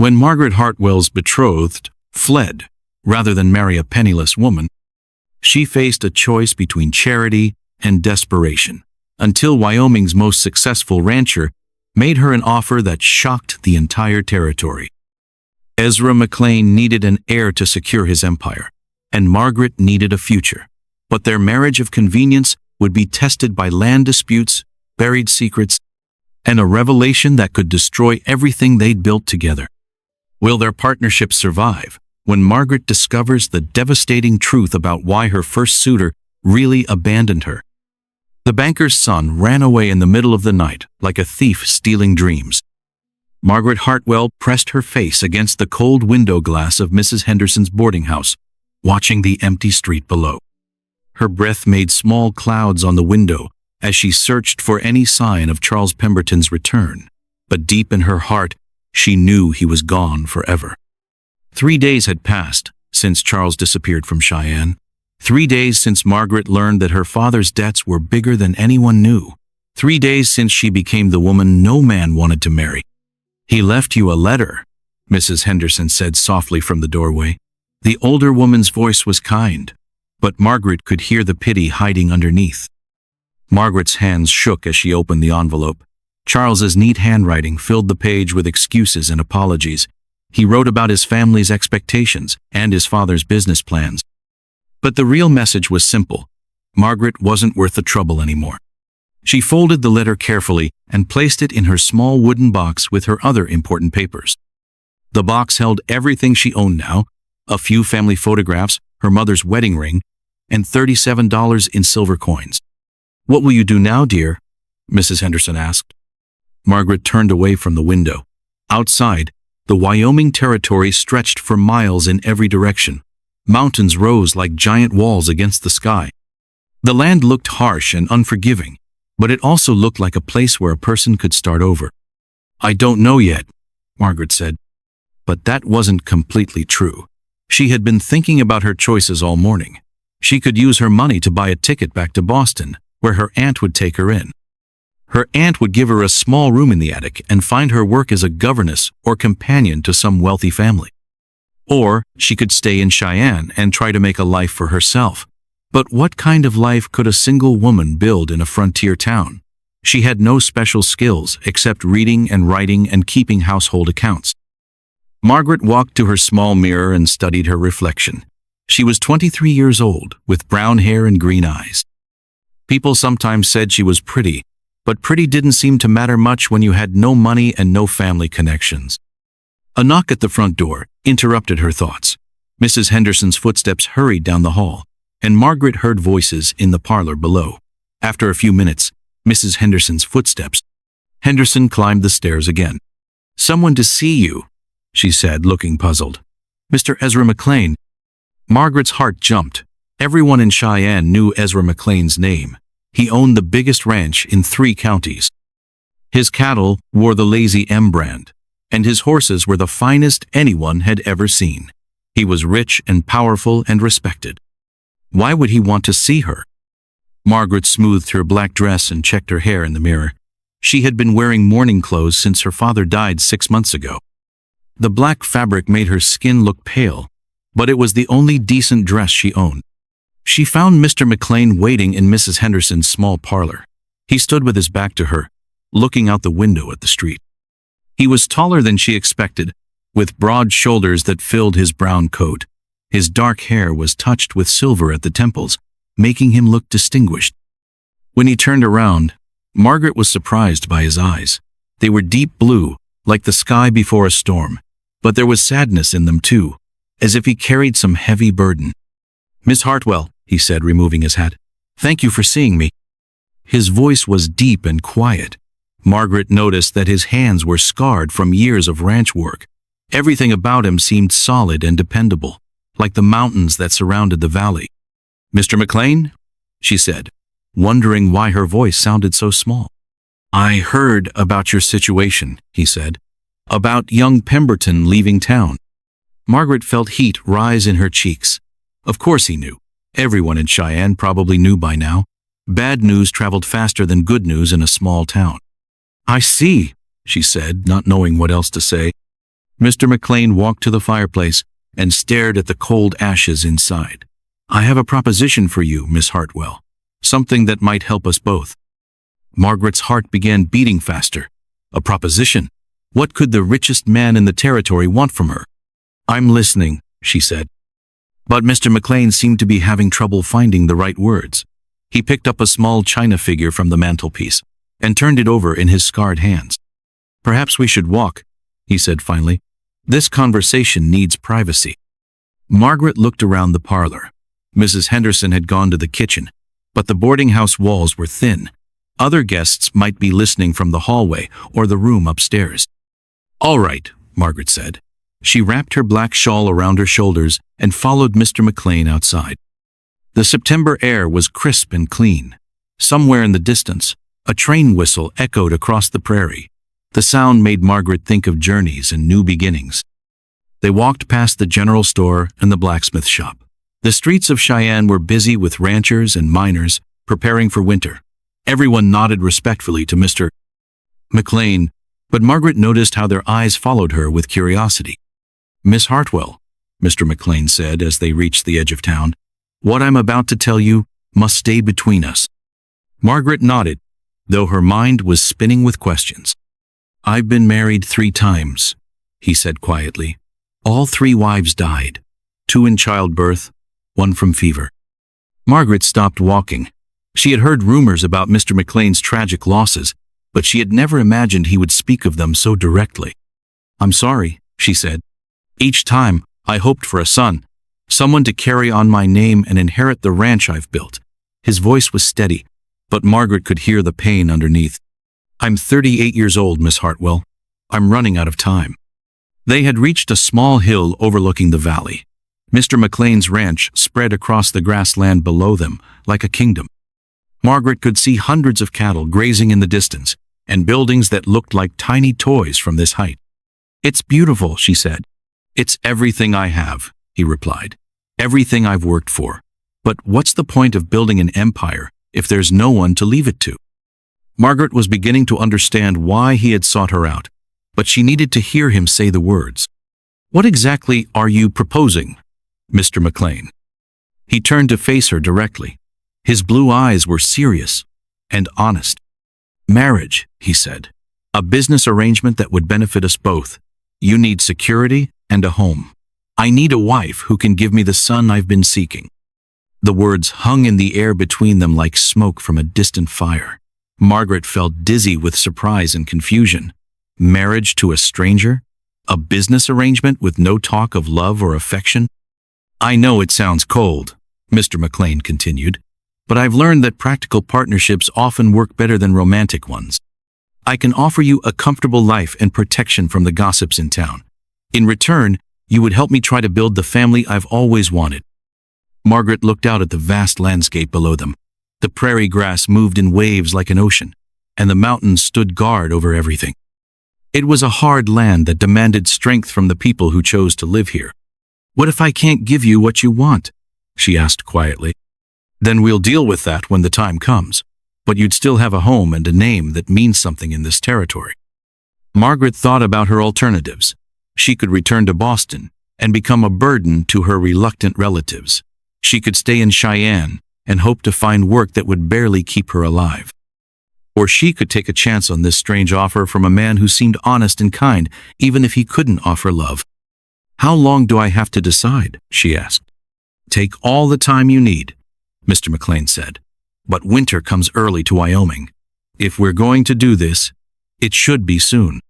When Margaret Hartwell's betrothed fled, rather than marry a penniless woman, she faced a choice between charity and desperation, until Wyoming's most successful rancher made her an offer that shocked the entire territory. Ezra McClaine needed an heir to secure his empire, and Margaret needed a future. But their marriage of convenience would be tested by land disputes, buried secrets, and a revelation that could destroy everything they'd built together. Will their partnership survive when Margaret discovers the devastating truth about why her first suitor really abandoned her? The banker's son ran away in the middle of the night like a thief stealing dreams. Margaret Hartwell pressed her face against the cold window glass of Mrs. Henderson's boarding house, watching the empty street below. Her breath made small clouds on the window as she searched for any sign of Charles Pemberton's return, but deep in her heart, she knew he was gone forever. 3 days had passed since Charles disappeared from Cheyenne. 3 days since Margaret learned that her father's debts were bigger than anyone knew. 3 days since she became the woman no man wanted to marry. "He left you a letter," Mrs. Henderson said softly from the doorway. The older woman's voice was kind, but Margaret could hear the pity hiding underneath. Margaret's hands shook as she opened the envelope. Charles's neat handwriting filled the page with excuses and apologies. He wrote about his family's expectations and his father's business plans. But the real message was simple. Margaret wasn't worth the trouble anymore. She folded the letter carefully and placed it in her small wooden box with her other important papers. The box held everything she owned now, a few family photographs, her mother's wedding ring, and $37 in silver coins. "What will you do now, dear?" Mrs. Henderson asked. Margaret turned away from the window. Outside, the Wyoming territory stretched for miles in every direction. Mountains rose like giant walls against the sky. The land looked harsh and unforgiving, but it also looked like a place where a person could start over. "I don't know yet," Margaret said. But that wasn't completely true. She had been thinking about her choices all morning. She could use her money to buy a ticket back to Boston, where her aunt would take her in. Her aunt would give her a small room in the attic and find her work as a governess or companion to some wealthy family. Or she could stay in Cheyenne and try to make a life for herself. But what kind of life could a single woman build in a frontier town? She had no special skills except reading and writing and keeping household accounts. Margaret walked to her small mirror and studied her reflection. She was 23 years old, with brown hair and green eyes. People sometimes said she was pretty, but pretty didn't seem to matter much when you had no money and no family connections. A knock at the front door interrupted her thoughts. Mrs. Henderson's footsteps hurried down the hall, and Margaret heard voices in the parlor below. After a few minutes, Mrs. Henderson's footsteps. Henderson climbed the stairs again. "Someone to see you," she said, looking puzzled. "Mr. Ezra McClaine." Margaret's heart jumped. Everyone in Cheyenne knew Ezra McClaine's name. He owned the biggest ranch in 3 counties. His cattle wore the Lazy M brand, and his horses were the finest anyone had ever seen. He was rich and powerful and respected. Why would he want to see her? Margaret smoothed her black dress and checked her hair in the mirror. She had been wearing mourning clothes since her father died 6 months ago. The black fabric made her skin look pale, but it was the only decent dress she owned. She found Mr. McClaine waiting in Mrs. Henderson's small parlor. He stood with his back to her, looking out the window at the street. He was taller than she expected, with broad shoulders that filled his brown coat. His dark hair was touched with silver at the temples, making him look distinguished. When he turned around, Margaret was surprised by his eyes. They were deep blue, like the sky before a storm, but there was sadness in them too, as if he carried some heavy burden. "Miss Hartwell," he said, removing his hat, "thank you for seeing me." His voice was deep and quiet. Margaret noticed that his hands were scarred from years of ranch work. Everything about him seemed solid and dependable, like the mountains that surrounded the valley. "Mr. McClaine?" she said, wondering why her voice sounded so small. "I heard about your situation," he said, "about young Pemberton leaving town." Margaret felt heat rise in her cheeks. Of course he knew. Everyone in Cheyenne probably knew by now. Bad news traveled faster than good news in a small town. "I see," she said, not knowing what else to say. Mr. McClaine walked to the fireplace and stared at the cold ashes inside. "I have a proposition for you, Miss Hartwell. Something that might help us both." Margaret's heart began beating faster. A proposition? What could the richest man in the territory want from her? "I'm listening," she said. But Mr. McClaine seemed to be having trouble finding the right words. He picked up a small china figure from the mantelpiece and turned it over in his scarred hands. "Perhaps we should walk," he said finally. "This conversation needs privacy." Margaret looked around the parlor. Mrs. Henderson had gone to the kitchen, but the boarding house walls were thin. Other guests might be listening from the hallway or the room upstairs. "All right," Margaret said. She wrapped her black shawl around her shoulders and followed Mr. McClaine outside. The September air was crisp and clean. Somewhere in the distance, a train whistle echoed across the prairie. The sound made Margaret think of journeys and new beginnings. They walked past the general store and the blacksmith shop. The streets of Cheyenne were busy with ranchers and miners preparing for winter. Everyone nodded respectfully to Mr. McClaine, but Margaret noticed how their eyes followed her with curiosity. "Miss Hartwell," Mr. McClaine said as they reached the edge of town, "what I'm about to tell you must stay between us." Margaret nodded, though her mind was spinning with questions. "I've been married 3 times, he said quietly. "All 3 wives died, 2 in childbirth, 1 from fever." Margaret stopped walking. She had heard rumors about Mr. McClaine's tragic losses, but she had never imagined he would speak of them so directly. "I'm sorry," she said. "Each time, I hoped for a son, someone to carry on my name and inherit the ranch I've built." His voice was steady, but Margaret could hear the pain underneath. "I'm 38 years old, Miss Hartwell. I'm running out of time." They had reached a small hill overlooking the valley. Mr. McClaine's ranch spread across the grassland below them like a kingdom. Margaret could see hundreds of cattle grazing in the distance and buildings that looked like tiny toys from this height. "It's beautiful," she said. "It's everything I have," he replied. "Everything I've worked for. But what's the point of building an empire if there's no one to leave it to?" Margaret was beginning to understand why he had sought her out, but she needed to hear him say the words. "What exactly are you proposing, Mr. McClaine?" He turned to face her directly. His blue eyes were serious and honest. "Marriage," he said. "A business arrangement that would benefit us both. You need security and a home. I need a wife who can give me the son I've been seeking." The words hung in the air between them like smoke from a distant fire. Margaret felt dizzy with surprise and confusion. Marriage to a stranger? A business arrangement with no talk of love or affection? "I know it sounds cold," Mr. McClaine continued, "but I've learned that practical partnerships often work better than romantic ones. I can offer you a comfortable life and protection from the gossips in town. In return, you would help me try to build the family I've always wanted." Margaret looked out at the vast landscape below them. The prairie grass moved in waves like an ocean, and the mountains stood guard over everything. It was a hard land that demanded strength from the people who chose to live here. "What if I can't give you what you want?" she asked quietly. "Then we'll deal with that when the time comes. But you'd still have a home and a name that means something in this territory." Margaret thought about her alternatives. She could return to Boston and become a burden to her reluctant relatives. She could stay in Cheyenne and hope to find work that would barely keep her alive. Or she could take a chance on this strange offer from a man who seemed honest and kind, even if he couldn't offer love. "How long do I have to decide?" she asked. "Take all the time you need," Mr. McClaine said. "But winter comes early to Wyoming. If we're going to do this, it should be soon."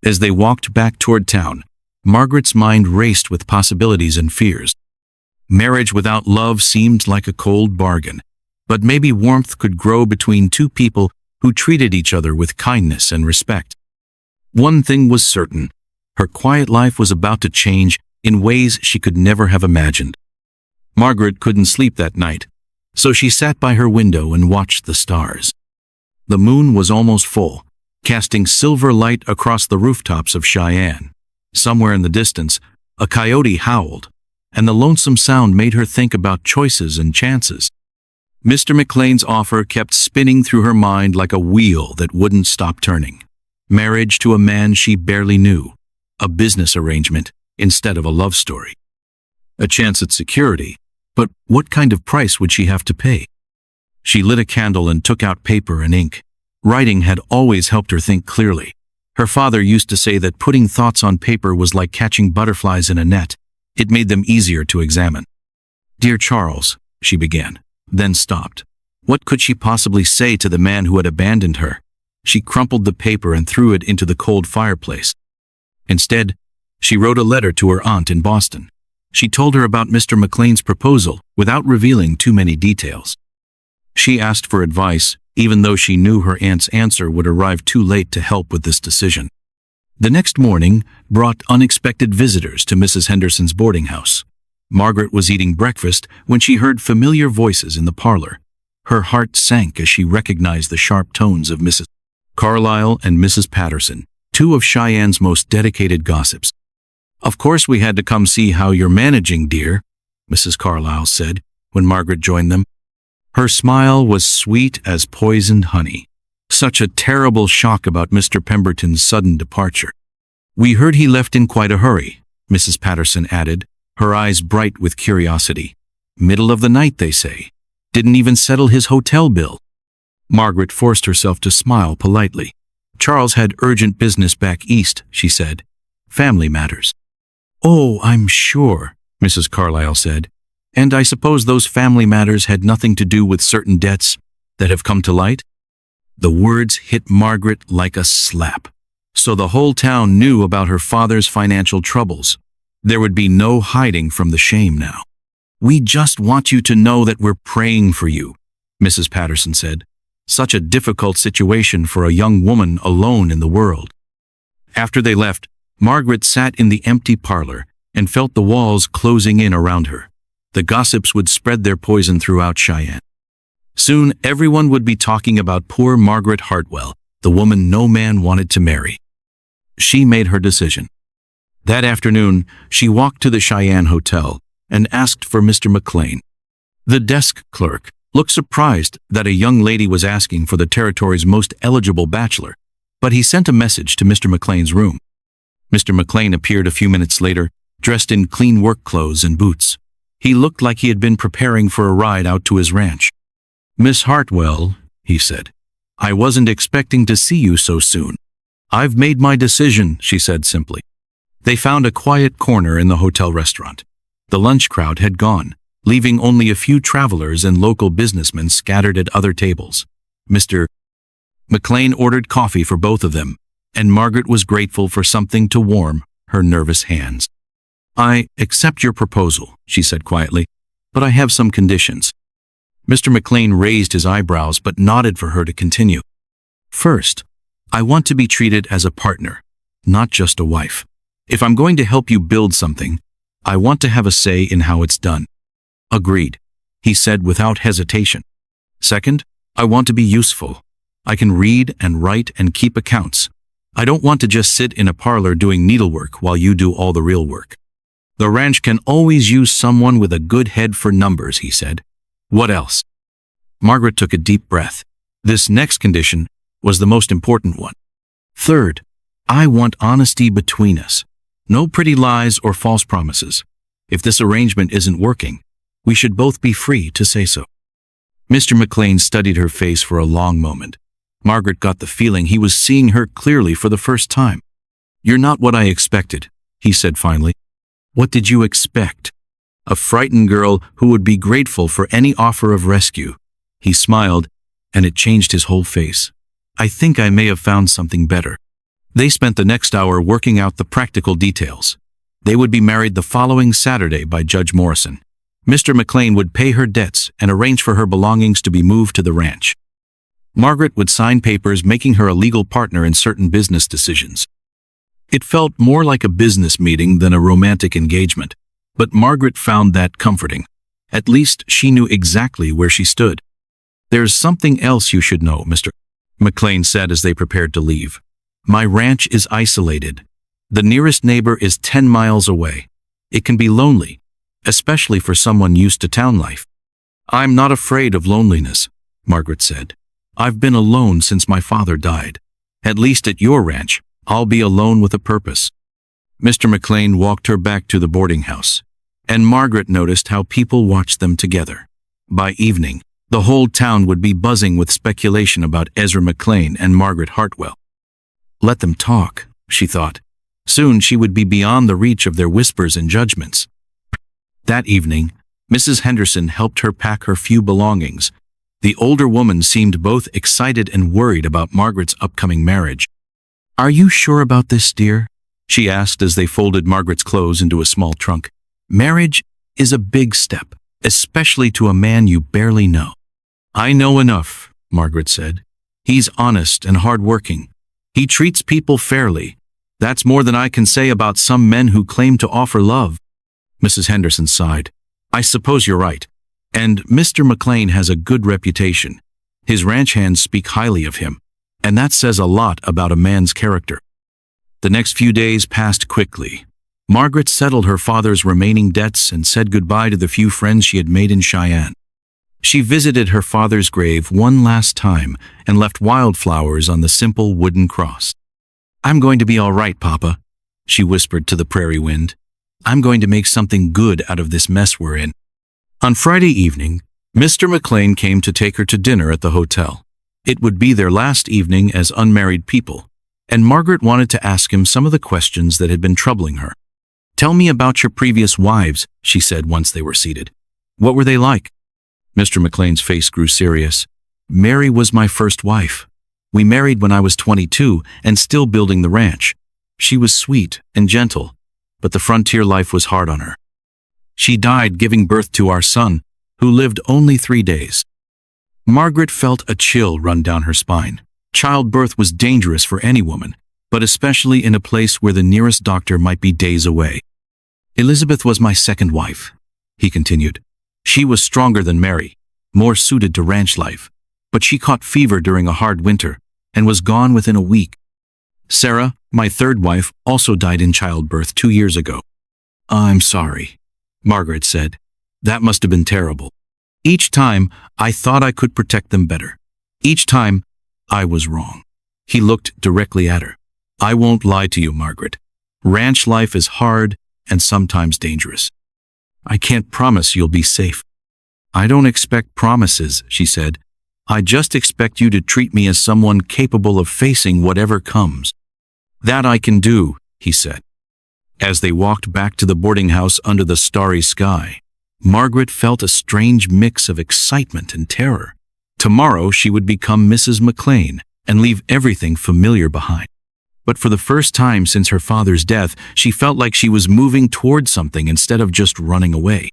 As they walked back toward town, Margaret's mind raced with possibilities and fears. Marriage without love seemed like a cold bargain, but maybe warmth could grow between 2 people who treated each other with kindness and respect. One thing was certain: her quiet life was about to change in ways she could never have imagined. Margaret couldn't sleep that night, so she sat by her window and watched the stars. The moon was almost full, casting silver light across the rooftops of Cheyenne. Somewhere in the distance, a coyote howled, and the lonesome sound made her think about choices and chances. Mr. McClaine's offer kept spinning through her mind like a wheel that wouldn't stop turning. Marriage to a man she barely knew. a business arrangement instead of a love story. A chance at security, but what kind of price would she have to pay? She lit a candle and took out paper and ink. Writing had always helped her think clearly. Her father used to say that putting thoughts on paper was like catching butterflies in a net. It made them easier to examine. "Dear Charles," she began, then stopped. What could she possibly say to the man who had abandoned her? She crumpled the paper and threw it into the cold fireplace. Instead, she wrote a letter to her aunt in Boston. She told her about Mr. McClaine's proposal without revealing too many details. She asked for advice, even though she knew her aunt's answer would arrive too late to help with this decision. The next morning brought unexpected visitors to Mrs. Henderson's boarding house. Margaret was eating breakfast when she heard familiar voices in the parlor. Her heart sank as she recognized the sharp tones of Mrs. Carlyle and Mrs. Patterson, two of Cheyenne's most dedicated gossips. "Of course we had to come see how you're managing, dear," Mrs. Carlyle said when Margaret joined them. Her smile was sweet as poisoned honey. "Such a terrible shock about Mr. Pemberton's sudden departure. We heard he left in quite a hurry," Mrs. Patterson added, her eyes bright with curiosity. "Middle of the night, they say. Didn't even settle his hotel bill." Margaret forced herself to smile politely. "Charles had urgent business back east," she said. "Family matters." "Oh, I'm sure," Mrs. Carlyle said. "And I suppose those family matters had nothing to do with certain debts that have come to light?" The words hit Margaret like a slap. So the whole town knew about her father's financial troubles. There would be no hiding from the shame now. "We just want you to know that we're praying for you," Mrs. Patterson said. Such a difficult situation for a young woman alone in the world. After they left, Margaret sat in the empty parlor and felt the walls closing in around her. The gossips would spread their poison throughout Cheyenne. Soon everyone would be talking about poor Margaret Hartwell, the woman no man wanted to marry. She made her decision. That afternoon, she walked to the Cheyenne Hotel and asked for Mr. McClaine. The desk clerk looked surprised that a young lady was asking for the territory's most eligible bachelor, but he sent a message to Mr. McClaine's room. Mr. McClaine appeared a few minutes later, dressed in clean work clothes and boots. He looked like he had been preparing for a ride out to his ranch. "Miss Hartwell," he said, "I wasn't expecting to see you so soon." "I've made my decision," she said simply. They found a quiet corner in the hotel restaurant. The lunch crowd had gone, leaving only a few travelers and local businessmen scattered at other tables. Mr. McClaine ordered coffee for both of them, and Margaret was grateful for something to warm her nervous hands. "I accept your proposal," she said quietly, "but I have some conditions." Mr. McClaine raised his eyebrows but nodded for her to continue. "First, I want to be treated as a partner, not just a wife. If I'm going to help you build something, I want to have a say in how it's done." "Agreed," he said without hesitation. "Second, I want to be useful. I can read and write and keep accounts. I don't want to just sit in a parlor doing needlework while you do all the real work. The ranch can always use someone with a good head for numbers," he said. "What else?" Margaret took a deep breath. This next condition was the most important one. "Third, I want honesty between us. No pretty lies or false promises. If this arrangement isn't working, we should both be free to say so." Mr. McClaine studied her face for a long moment. Margaret got the feeling he was seeing her clearly for the first time. "You're not what I expected," he said finally. "What did you expect?" "A frightened girl who would be grateful for any offer of rescue." He smiled, and it changed his whole face. "I think I may have found something better." They spent the next hour working out the practical details. They would be married the following Saturday by Judge Morrison. Mr. McClaine would pay her debts and arrange for her belongings to be moved to the ranch. Margaret would sign papers making her a legal partner in certain business decisions. It felt more like a business meeting than a romantic engagement, but Margaret found that comforting. At least she knew exactly where she stood. "There's something else you should know," Mr. McClaine said as they prepared to leave. "My ranch is isolated. The nearest neighbor is 10 miles away. It can be lonely, especially for someone used to town life." "I'm not afraid of loneliness," Margaret said. "I've been alone since my father died. At least at your ranch, I'll be alone with a purpose." Mr. McClaine walked her back to the boarding house, and Margaret noticed how people watched them together. By evening, the whole town would be buzzing with speculation about Ezra McClaine and Margaret Hartwell. Let them talk, she thought. Soon she would be beyond the reach of their whispers and judgments. That evening, Mrs. Henderson helped her pack her few belongings. The older woman seemed both excited and worried about Margaret's upcoming marriage. "Are you sure about this, dear?" she asked as they folded Margaret's clothes into a small trunk. "Marriage is a big step, especially to a man you barely know." "I know enough," Margaret said. "He's honest and hardworking. He treats people fairly. That's more than I can say about some men who claim to offer love." Mrs. Henderson sighed. "I suppose you're right. And Mr. McClaine has a good reputation. His ranch hands speak highly of him, and that says a lot about a man's character." The next few days passed quickly. Margaret settled her father's remaining debts and said goodbye to the few friends she had made in Cheyenne. She visited her father's grave one last time and left wildflowers on the simple wooden cross. "I'm going to be all right, Papa," she whispered to the prairie wind. "I'm going to make something good out of this mess we're in." On Friday evening, Mr. McClaine came to take her to dinner at the hotel. It would be their last evening as unmarried people, and Margaret wanted to ask him some of the questions that had been troubling her. "Tell me about your previous wives," she said once they were seated. "What were they like?" Mr. McClaine's face grew serious. "Mary was my first wife. We married when I was 22 and still building the ranch. She was sweet and gentle, but the frontier life was hard on her. She died giving birth to our son, who lived only 3 days." Margaret felt a chill run down her spine. Childbirth was dangerous for any woman, but especially in a place where the nearest doctor might be days away. "Elizabeth was my second wife," he continued. "She was stronger than Mary, more suited to ranch life, but she caught fever during a hard winter and was gone within a week. Sarah, my third wife, also died in childbirth 2 years ago." "I'm sorry," Margaret said. "That must have been terrible. Each time, I thought I could protect them better. Each time, I was wrong." He looked directly at her. "I won't lie to you, Margaret. Ranch life is hard and sometimes dangerous. I can't promise you'll be safe." "I don't expect promises," she said. "I just expect you to treat me as someone capable of facing whatever comes." "That I can do," he said. As they walked back to the boarding house under the starry sky, Margaret felt a strange mix of excitement and terror. Tomorrow she would become Mrs. McClaine and leave everything familiar behind. But for the first time since her father's death, she felt like she was moving toward something instead of just running away.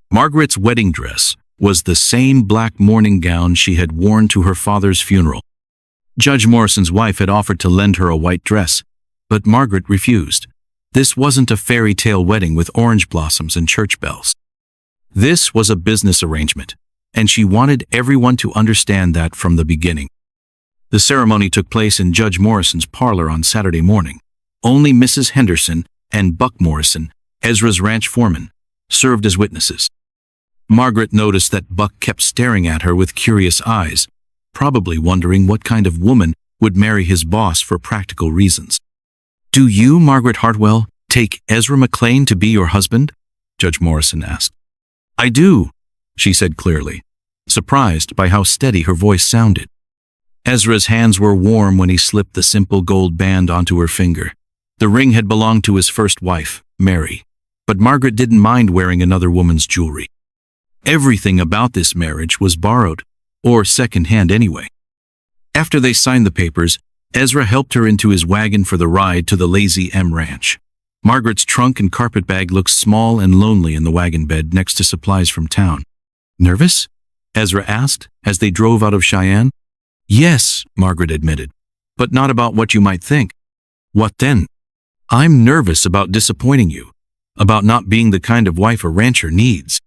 Margaret's wedding dress was the same black mourning gown she had worn to her father's funeral. Judge Morrison's wife had offered to lend her a white dress, but Margaret refused. This wasn't a fairy tale wedding with orange blossoms and church bells. This was a business arrangement, and she wanted everyone to understand that from the beginning. The ceremony took place in Judge Morrison's parlor on Saturday morning. Only Mrs. Henderson and Buck Morrison, Ezra's ranch foreman, served as witnesses. Margaret noticed that Buck kept staring at her with curious eyes, probably wondering what kind of woman would marry his boss for practical reasons. "Do you, Margaret Hartwell, take Ezra McClaine to be your husband?" Judge Morrison asked. "I do," she said clearly, surprised by how steady her voice sounded. Ezra's hands were warm when he slipped the simple gold band onto her finger. The ring had belonged to his first wife, Mary, but Margaret didn't mind wearing another woman's jewelry. Everything about this marriage was borrowed, or second-hand anyway. After they signed the papers, Ezra helped her into his wagon for the ride to the Lazy M Ranch. Margaret's trunk and carpet bag looked small and lonely in the wagon bed next to supplies from town. "Nervous?" Ezra asked as they drove out of Cheyenne. "Yes," Margaret admitted, "but not about what you might think." "What then?" "I'm nervous about disappointing you, about not being the kind of wife a rancher needs."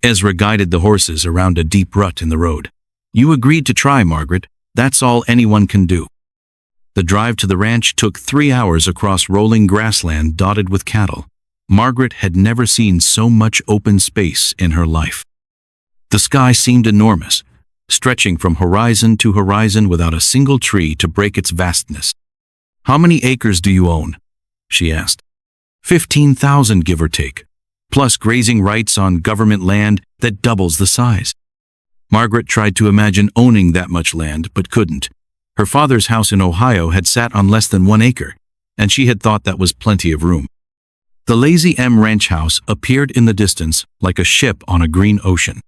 Ezra guided the horses around a deep rut in the road. "You agreed to try, Margaret. That's all anyone can do." The drive to the ranch took 3 hours across rolling grassland dotted with cattle. Margaret had never seen so much open space in her life. The sky seemed enormous, stretching from horizon to horizon without a single tree to break its vastness. "How many acres do you own?" she asked. $15,000 give or take, plus grazing rights on government land that doubles the size. Margaret tried to imagine owning that much land, but couldn't. Her father's house in Ohio had sat on less than 1 acre, and she had thought that was plenty of room. The Lazy M ranch house appeared in the distance like a ship on a green ocean.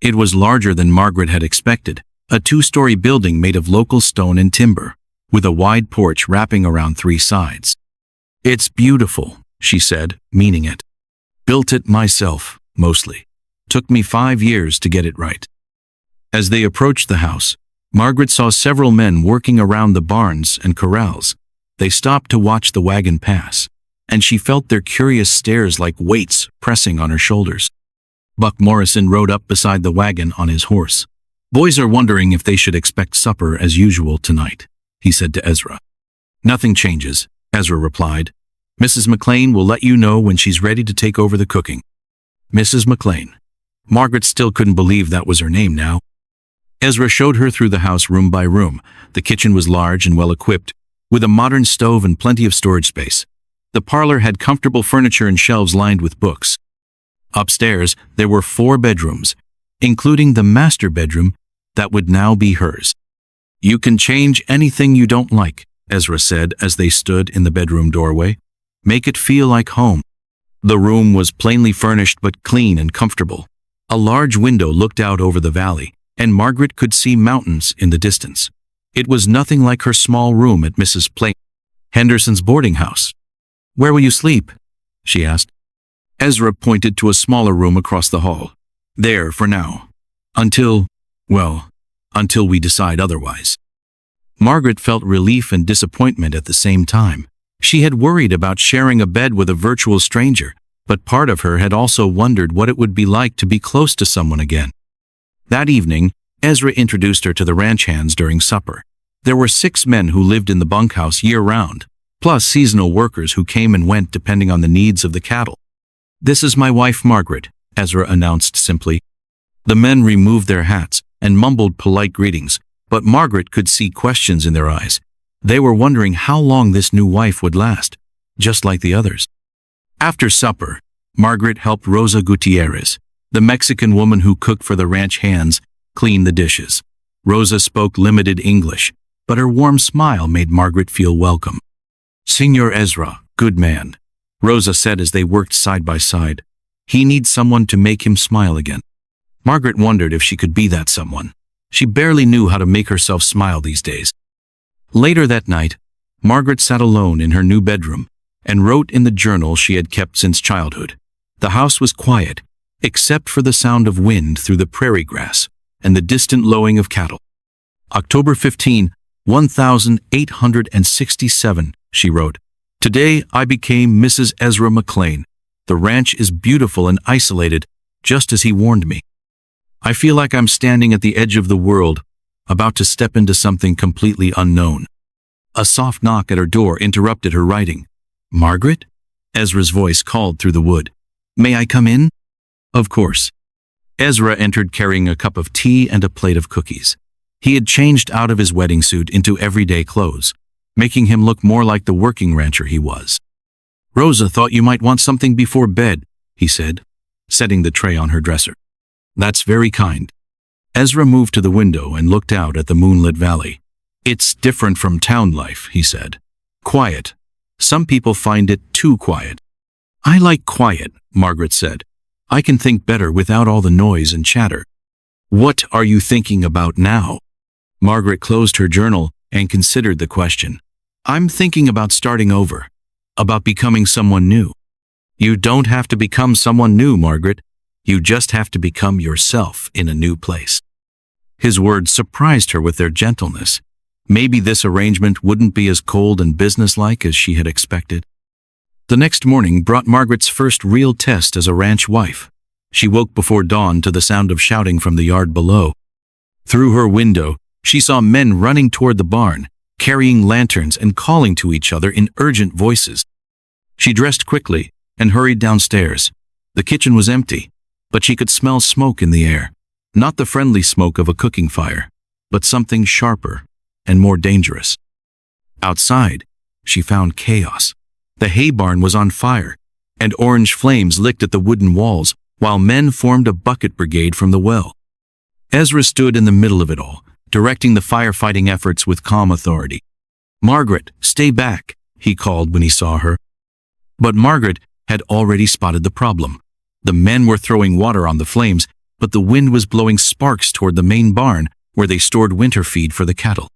It was larger than Margaret had expected, a 2-story building made of local stone and timber, with a wide porch wrapping around 3 sides. "It's beautiful," she said, meaning it. "Built it myself, mostly. Took me 5 years to get it right." As they approached the house, Margaret saw several men working around the barns and corrals. They stopped to watch the wagon pass, and she felt their curious stares like weights pressing on her shoulders. Buck Morrison rode up beside the wagon on his horse. "Boys are wondering if they should expect supper as usual tonight," he said to Ezra. "Nothing changes," Ezra replied. "Mrs. McClaine will let you know when she's ready to take over the cooking." Mrs. McClaine. Margaret still couldn't believe that was her name now. Ezra showed her through the house room by room. The kitchen was large and well equipped, with a modern stove and plenty of storage space. The parlor had comfortable furniture and shelves lined with books. Upstairs, there were 4 bedrooms, including the master bedroom that would now be hers. "You can change anything you don't like," Ezra said as they stood in the bedroom doorway. "Make it feel like home." The room was plainly furnished but clean and comfortable. A large window looked out over the valley, and Margaret could see mountains in the distance. It was nothing like her small room at Mrs. Henderson's boarding house. "Where will you sleep?" she asked. Ezra pointed to a smaller room across the hall. "There for now. Until we decide otherwise." Margaret felt relief and disappointment at the same time. She had worried about sharing a bed with a virtual stranger, but part of her had also wondered what it would be like to be close to someone again. That evening, Ezra introduced her to the ranch hands during supper. There were 6 men who lived in the bunkhouse year-round, plus seasonal workers who came and went depending on the needs of the cattle. "This is my wife Margaret," Ezra announced simply. The men removed their hats and mumbled polite greetings, but Margaret could see questions in their eyes. They were wondering how long this new wife would last, just like the others. After supper, Margaret helped Rosa Gutierrez, the Mexican woman who cooked for the ranch hands, clean the dishes. Rosa spoke limited English, but her warm smile made Margaret feel welcome. "Senor Ezra, good man," Rosa said as they worked side by side. "He needs someone to make him smile again." Margaret wondered if she could be that someone. She barely knew how to make herself smile these days. Later that night, Margaret sat alone in her new bedroom and wrote in the journal she had kept since childhood. The house was quiet, except for the sound of wind through the prairie grass and the distant lowing of cattle. October 15, 1867, she wrote. "Today I became Mrs. Ezra McClaine. The ranch is beautiful and isolated, just as he warned me. I feel like I'm standing at the edge of the world, about to step into something completely unknown." A soft knock at her door interrupted her writing. "Margaret?" Ezra's voice called through the wood. "May I come in?" "Of course." Ezra entered carrying a cup of tea and a plate of cookies. He had changed out of his wedding suit into everyday clothes, making him look more like the working rancher he was. "Rosa thought you might want something before bed," he said, setting the tray on her dresser. "That's very kind." Ezra moved to the window and looked out at the moonlit valley. "It's different from town life," he said. "Quiet. Some people find it too quiet." "I like quiet," Margaret said. "I can think better without all the noise and chatter." "What are you thinking about now?" Margaret closed her journal and considered the question. "I'm thinking about starting over, about becoming someone new." "You don't have to become someone new, Margaret. You just have to become yourself in a new place." His words surprised her with their gentleness. Maybe this arrangement wouldn't be as cold and businesslike as she had expected. The next morning brought Margaret's first real test as a ranch wife. She woke before dawn to the sound of shouting from the yard below. Through her window, she saw men running toward the barn, carrying lanterns and calling to each other in urgent voices. She dressed quickly and hurried downstairs. The kitchen was empty, but she could smell smoke in the air. Not the friendly smoke of a cooking fire, but something sharper and more dangerous. Outside, she found chaos. The hay barn was on fire, and orange flames licked at the wooden walls, while men formed a bucket brigade from the well. Ezra stood in the middle of it all, directing the firefighting efforts with calm authority. "Margaret, stay back," he called when he saw her. But Margaret had already spotted the problem. The men were throwing water on the flames, but the wind was blowing sparks toward the main barn where they stored winter feed for the cattle.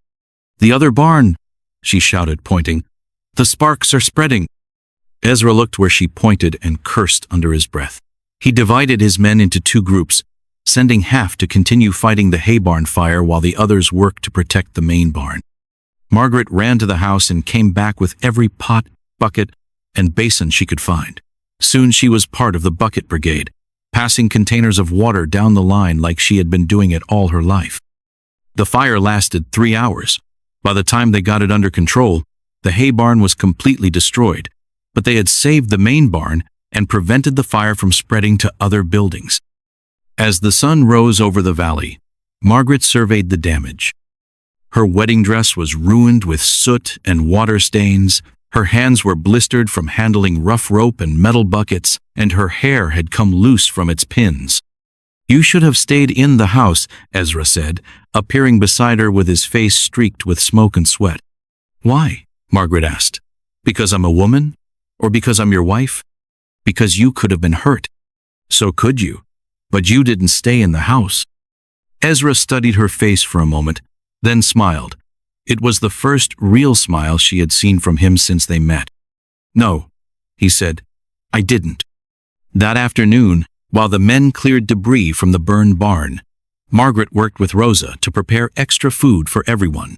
"The other barn," she shouted, pointing. "The sparks are spreading." Ezra looked where she pointed and cursed under his breath. He divided his men into two groups, sending half to continue fighting the hay barn fire while the others worked to protect the main barn. Margaret ran to the house and came back with every pot, bucket, and basin she could find. Soon she was part of the bucket brigade, passing containers of water down the line like she had been doing it all her life. The fire lasted 3 hours. By the time they got it under control, the hay barn was completely destroyed, but they had saved the main barn and prevented the fire from spreading to other buildings. As the sun rose over the valley, Margaret surveyed the damage. Her wedding dress was ruined with soot and water stains, her hands were blistered from handling rough rope and metal buckets, and her hair had come loose from its pins. "You should have stayed in the house," Ezra said, appearing beside her with his face streaked with smoke and sweat. "Why?" Margaret asked. "Because I'm a woman? Or because I'm your wife? Because you could have been hurt. So could you. But you didn't stay in the house." Ezra studied her face for a moment, then smiled. It was the first real smile she had seen from him since they met. "No," he said, "I didn't." That afternoon, while the men cleared debris from the burned barn, Margaret worked with Rosa to prepare extra food for everyone.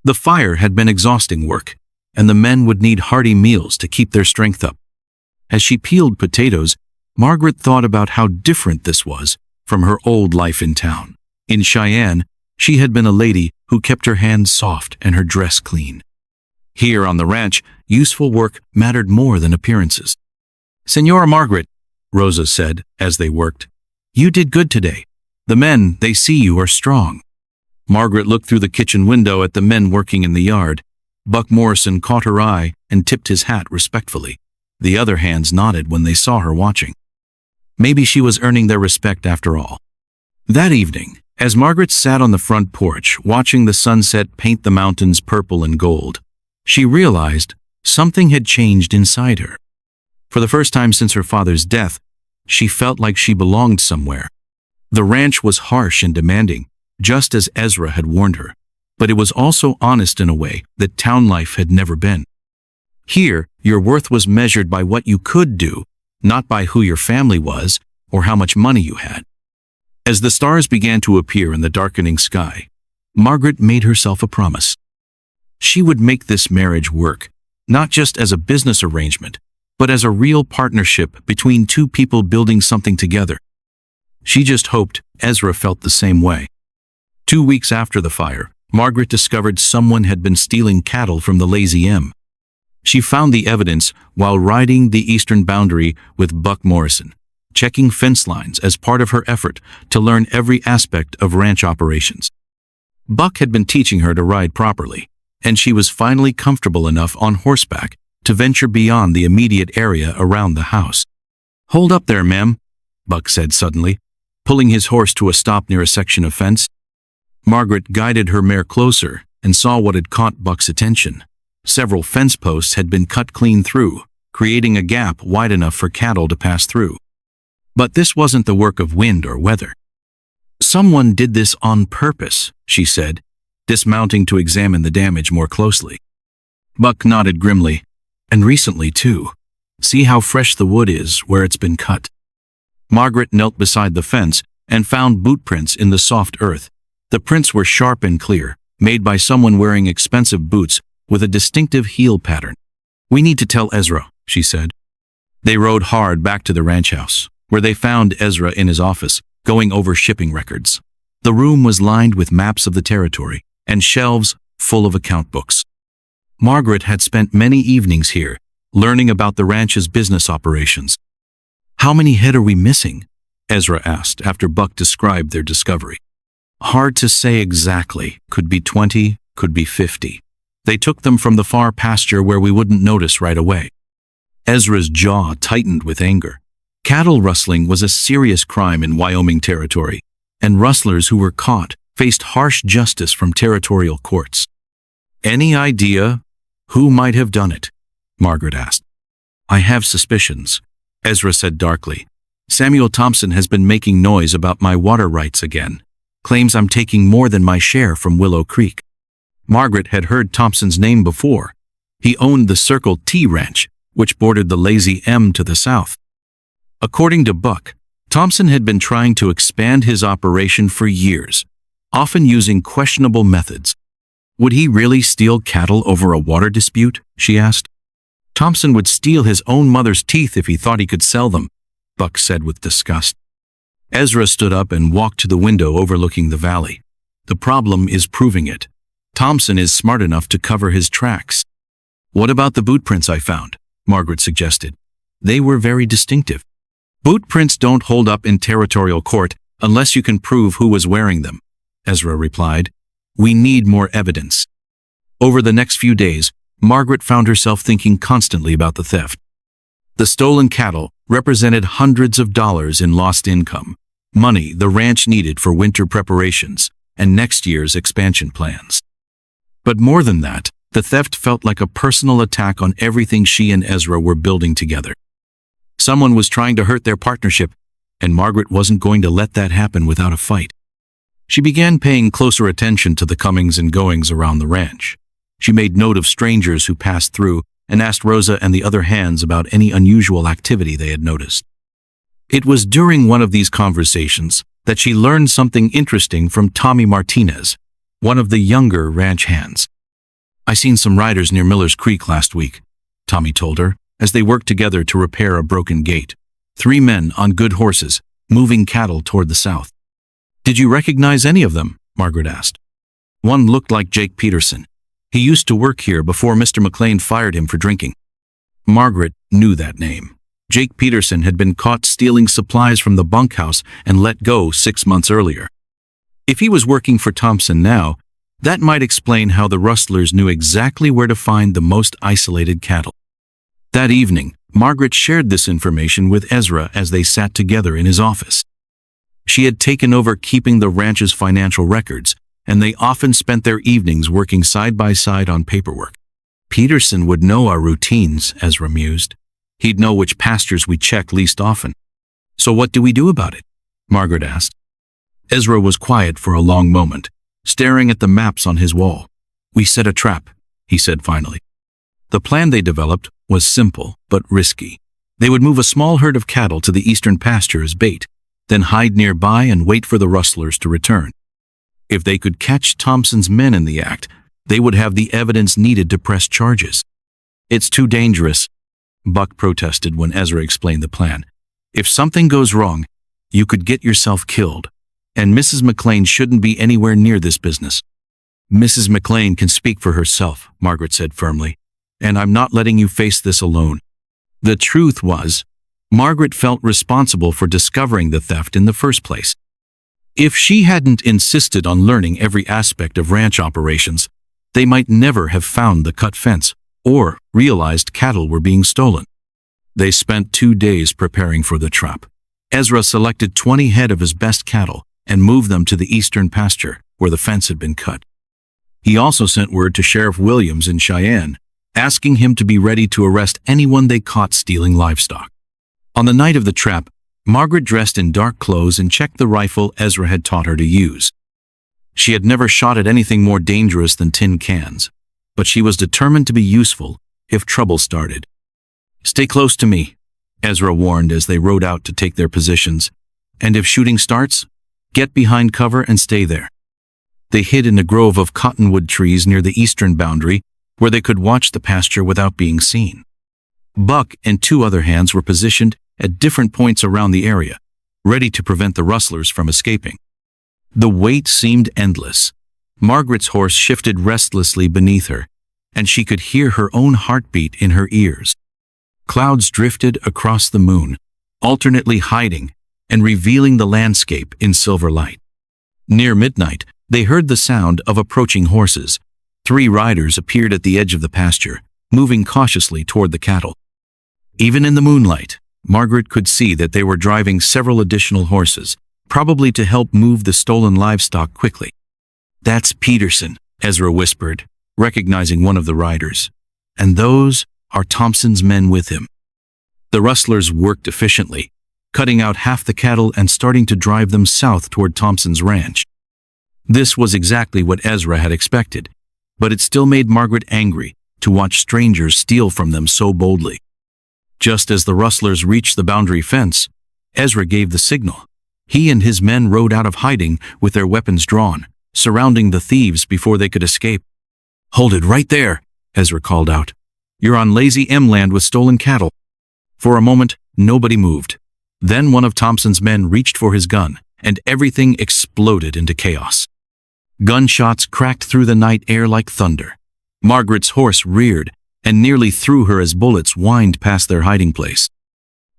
The fire had been exhausting work, and the men would need hearty meals to keep their strength up. As she peeled potatoes, Margaret thought about how different this was from her old life in town. In Cheyenne, she had been a lady who kept her hands soft and her dress clean. Here on the ranch, useful work mattered more than appearances. "Senora Margaret," Rosa said as they worked, "you did good today. The men, they see you are strong." Margaret looked through the kitchen window at the men working in the yard. Buck Morrison caught her eye and tipped his hat respectfully. The other hands nodded when they saw her watching. Maybe she was earning their respect after all. That evening, as Margaret sat on the front porch watching the sunset paint the mountains purple and gold, she realized something had changed inside her. For the first time since her father's death, she felt like she belonged somewhere. The ranch was harsh and demanding, just as Ezra had warned her, but it was also honest in a way that town life had never been. Here, your worth was measured by what you could do, not by who your family was or how much money you had. As the stars began to appear in the darkening sky, Margaret made herself a promise. She would make this marriage work, not just as a business arrangement, but as a real partnership between two people building something together. She just hoped Ezra felt the same way. 2 weeks after the fire, Margaret discovered someone had been stealing cattle from the Lazy M. She found the evidence while riding the eastern boundary with Buck Morrison, checking fence lines as part of her effort to learn every aspect of ranch operations. Buck had been teaching her to ride properly, and she was finally comfortable enough on horseback to venture beyond the immediate area around the house. "Hold up there, ma'am," Buck said suddenly, pulling his horse to a stop near a section of fence. Margaret guided her mare closer and saw what had caught Buck's attention. Several fence posts had been cut clean through, creating a gap wide enough for cattle to pass through. But this wasn't the work of wind or weather. "Someone did this on purpose," she said, dismounting to examine the damage more closely. Buck nodded grimly. "And recently, too. See how fresh the wood is where it's been cut." Margaret knelt beside the fence and found boot prints in the soft earth. The prints were sharp and clear, made by someone wearing expensive boots with a distinctive heel pattern. "We need to tell Ezra," she said. They rode hard back to the ranch house, where they found Ezra in his office, going over shipping records. The room was lined with maps of the territory and shelves full of account books. Margaret had spent many evenings here, learning about the ranch's business operations. "How many head are we missing?" Ezra asked after Buck described their discovery. "Hard to say exactly. Could be 20, could be 50. They took them from the far pasture where we wouldn't notice right away. Ezra's jaw tightened with anger. Cattle rustling was a serious crime in Wyoming territory, and rustlers who were caught faced harsh justice from territorial courts. "Any idea who might have done it?" Margaret asked. "I have suspicions," Ezra said darkly. "Samuel Thompson has been making noise about my water rights again. Claims I'm taking more than my share from Willow Creek." Margaret had heard Thompson's name before. He owned the Circle T Ranch, which bordered the Lazy M to the south. According to Buck, Thompson had been trying to expand his operation for years, often using questionable methods. "Would he really steal cattle over a water dispute?" she asked. "Thompson would steal his own mother's teeth if he thought he could sell them," Buck said with disgust. Ezra stood up and walked to the window overlooking the valley. "The problem is proving it. Thompson is smart enough to cover his tracks." "What about the boot prints I found?" Margaret suggested. "They were very distinctive." "Boot prints don't hold up in territorial court unless you can prove who was wearing them," Ezra replied. "We need more evidence." Over the next few days, Margaret found herself thinking constantly about the theft. The stolen cattle represented hundreds of dollars in lost income, money the ranch needed for winter preparations and next year's expansion plans. But more than that, the theft felt like a personal attack on everything she and Ezra were building together. Someone was trying to hurt their partnership, and Margaret wasn't going to let that happen without a fight. She began paying closer attention to the comings and goings around the ranch. She made note of strangers who passed through and asked Rosa and the other hands about any unusual activity they had noticed. It was during one of these conversations that she learned something interesting from Tommy Martinez, one of the younger ranch hands. "I seen some riders near Miller's Creek last week," Tommy told her, as they worked together to repair a broken gate. 3 men on good horses, moving cattle toward the south. "Did you recognize any of them?" Margaret asked. "One looked like Jake Peterson. He used to work here before Mr. McClaine fired him for drinking." Margaret knew that name. Jake Peterson had been caught stealing supplies from the bunkhouse and let go 6 months earlier. If he was working for Thompson now, that might explain how the rustlers knew exactly where to find the most isolated cattle. That evening, Margaret shared this information with Ezra as they sat together in his office. She had taken over keeping the ranch's financial records, and they often spent their evenings working side by side on paperwork. "Peterson would know our routines," Ezra mused. "He'd know which pastures we check least often." "So what do we do about it?" Margaret asked. Ezra was quiet for a long moment, staring at the maps on his wall. "We set a trap," he said finally. The plan they developed was simple but risky. They would move a small herd of cattle to the eastern pasture as bait, then hide nearby and wait for the rustlers to return. If they could catch Thompson's men in the act, they would have the evidence needed to press charges. "It's too dangerous," Buck protested when Ezra explained the plan. "If something goes wrong, you could get yourself killed, and Mrs. McClaine shouldn't be anywhere near this business." "Mrs. McClaine can speak for herself," Margaret said firmly, "and I'm not letting you face this alone." The truth was, Margaret felt responsible for discovering the theft in the first place. If she hadn't insisted on learning every aspect of ranch operations, they might never have found the cut fence or realized cattle were being stolen. They spent 2 days preparing for the trap. Ezra selected 20 head of his best cattle and moved them to the eastern pasture where the fence had been cut. He also sent word to Sheriff Williams in Cheyenne, asking him to be ready to arrest anyone they caught stealing livestock. On the night of the trap, Margaret dressed in dark clothes and checked the rifle Ezra had taught her to use. She had never shot at anything more dangerous than tin cans, but she was determined to be useful if trouble started. "Stay close to me," Ezra warned as they rode out to take their positions, "and if shooting starts, get behind cover and stay there." They hid in a grove of cottonwood trees near the eastern boundary where they could watch the pasture without being seen. Buck and 2 other hands were positioned at different points around the area, ready to prevent the rustlers from escaping. The wait seemed endless. Margaret's horse shifted restlessly beneath her, and she could hear her own heartbeat in her ears. Clouds drifted across the moon, alternately hiding and revealing the landscape in silver light. Near midnight, they heard the sound of approaching horses. 3 riders appeared at the edge of the pasture, moving cautiously toward the cattle. Even in the moonlight, Margaret could see that they were driving several additional horses, probably to help move the stolen livestock quickly. "That's Peterson," Ezra whispered, recognizing one of the riders. "And those are Thompson's men with him." The rustlers worked efficiently, cutting out half the cattle and starting to drive them south toward Thompson's ranch. This was exactly what Ezra had expected, but it still made Margaret angry to watch strangers steal from them so boldly. Just as the rustlers reached the boundary fence, Ezra gave the signal. He and his men rode out of hiding with their weapons drawn, surrounding the thieves before they could escape. "Hold it right there," Ezra called out. "You're on Lazy M land with stolen cattle." For a moment, nobody moved. Then one of Thompson's men reached for his gun, and everything exploded into chaos. Gunshots cracked through the night air like thunder. Margaret's horse reared and nearly threw her as bullets whined past their hiding place.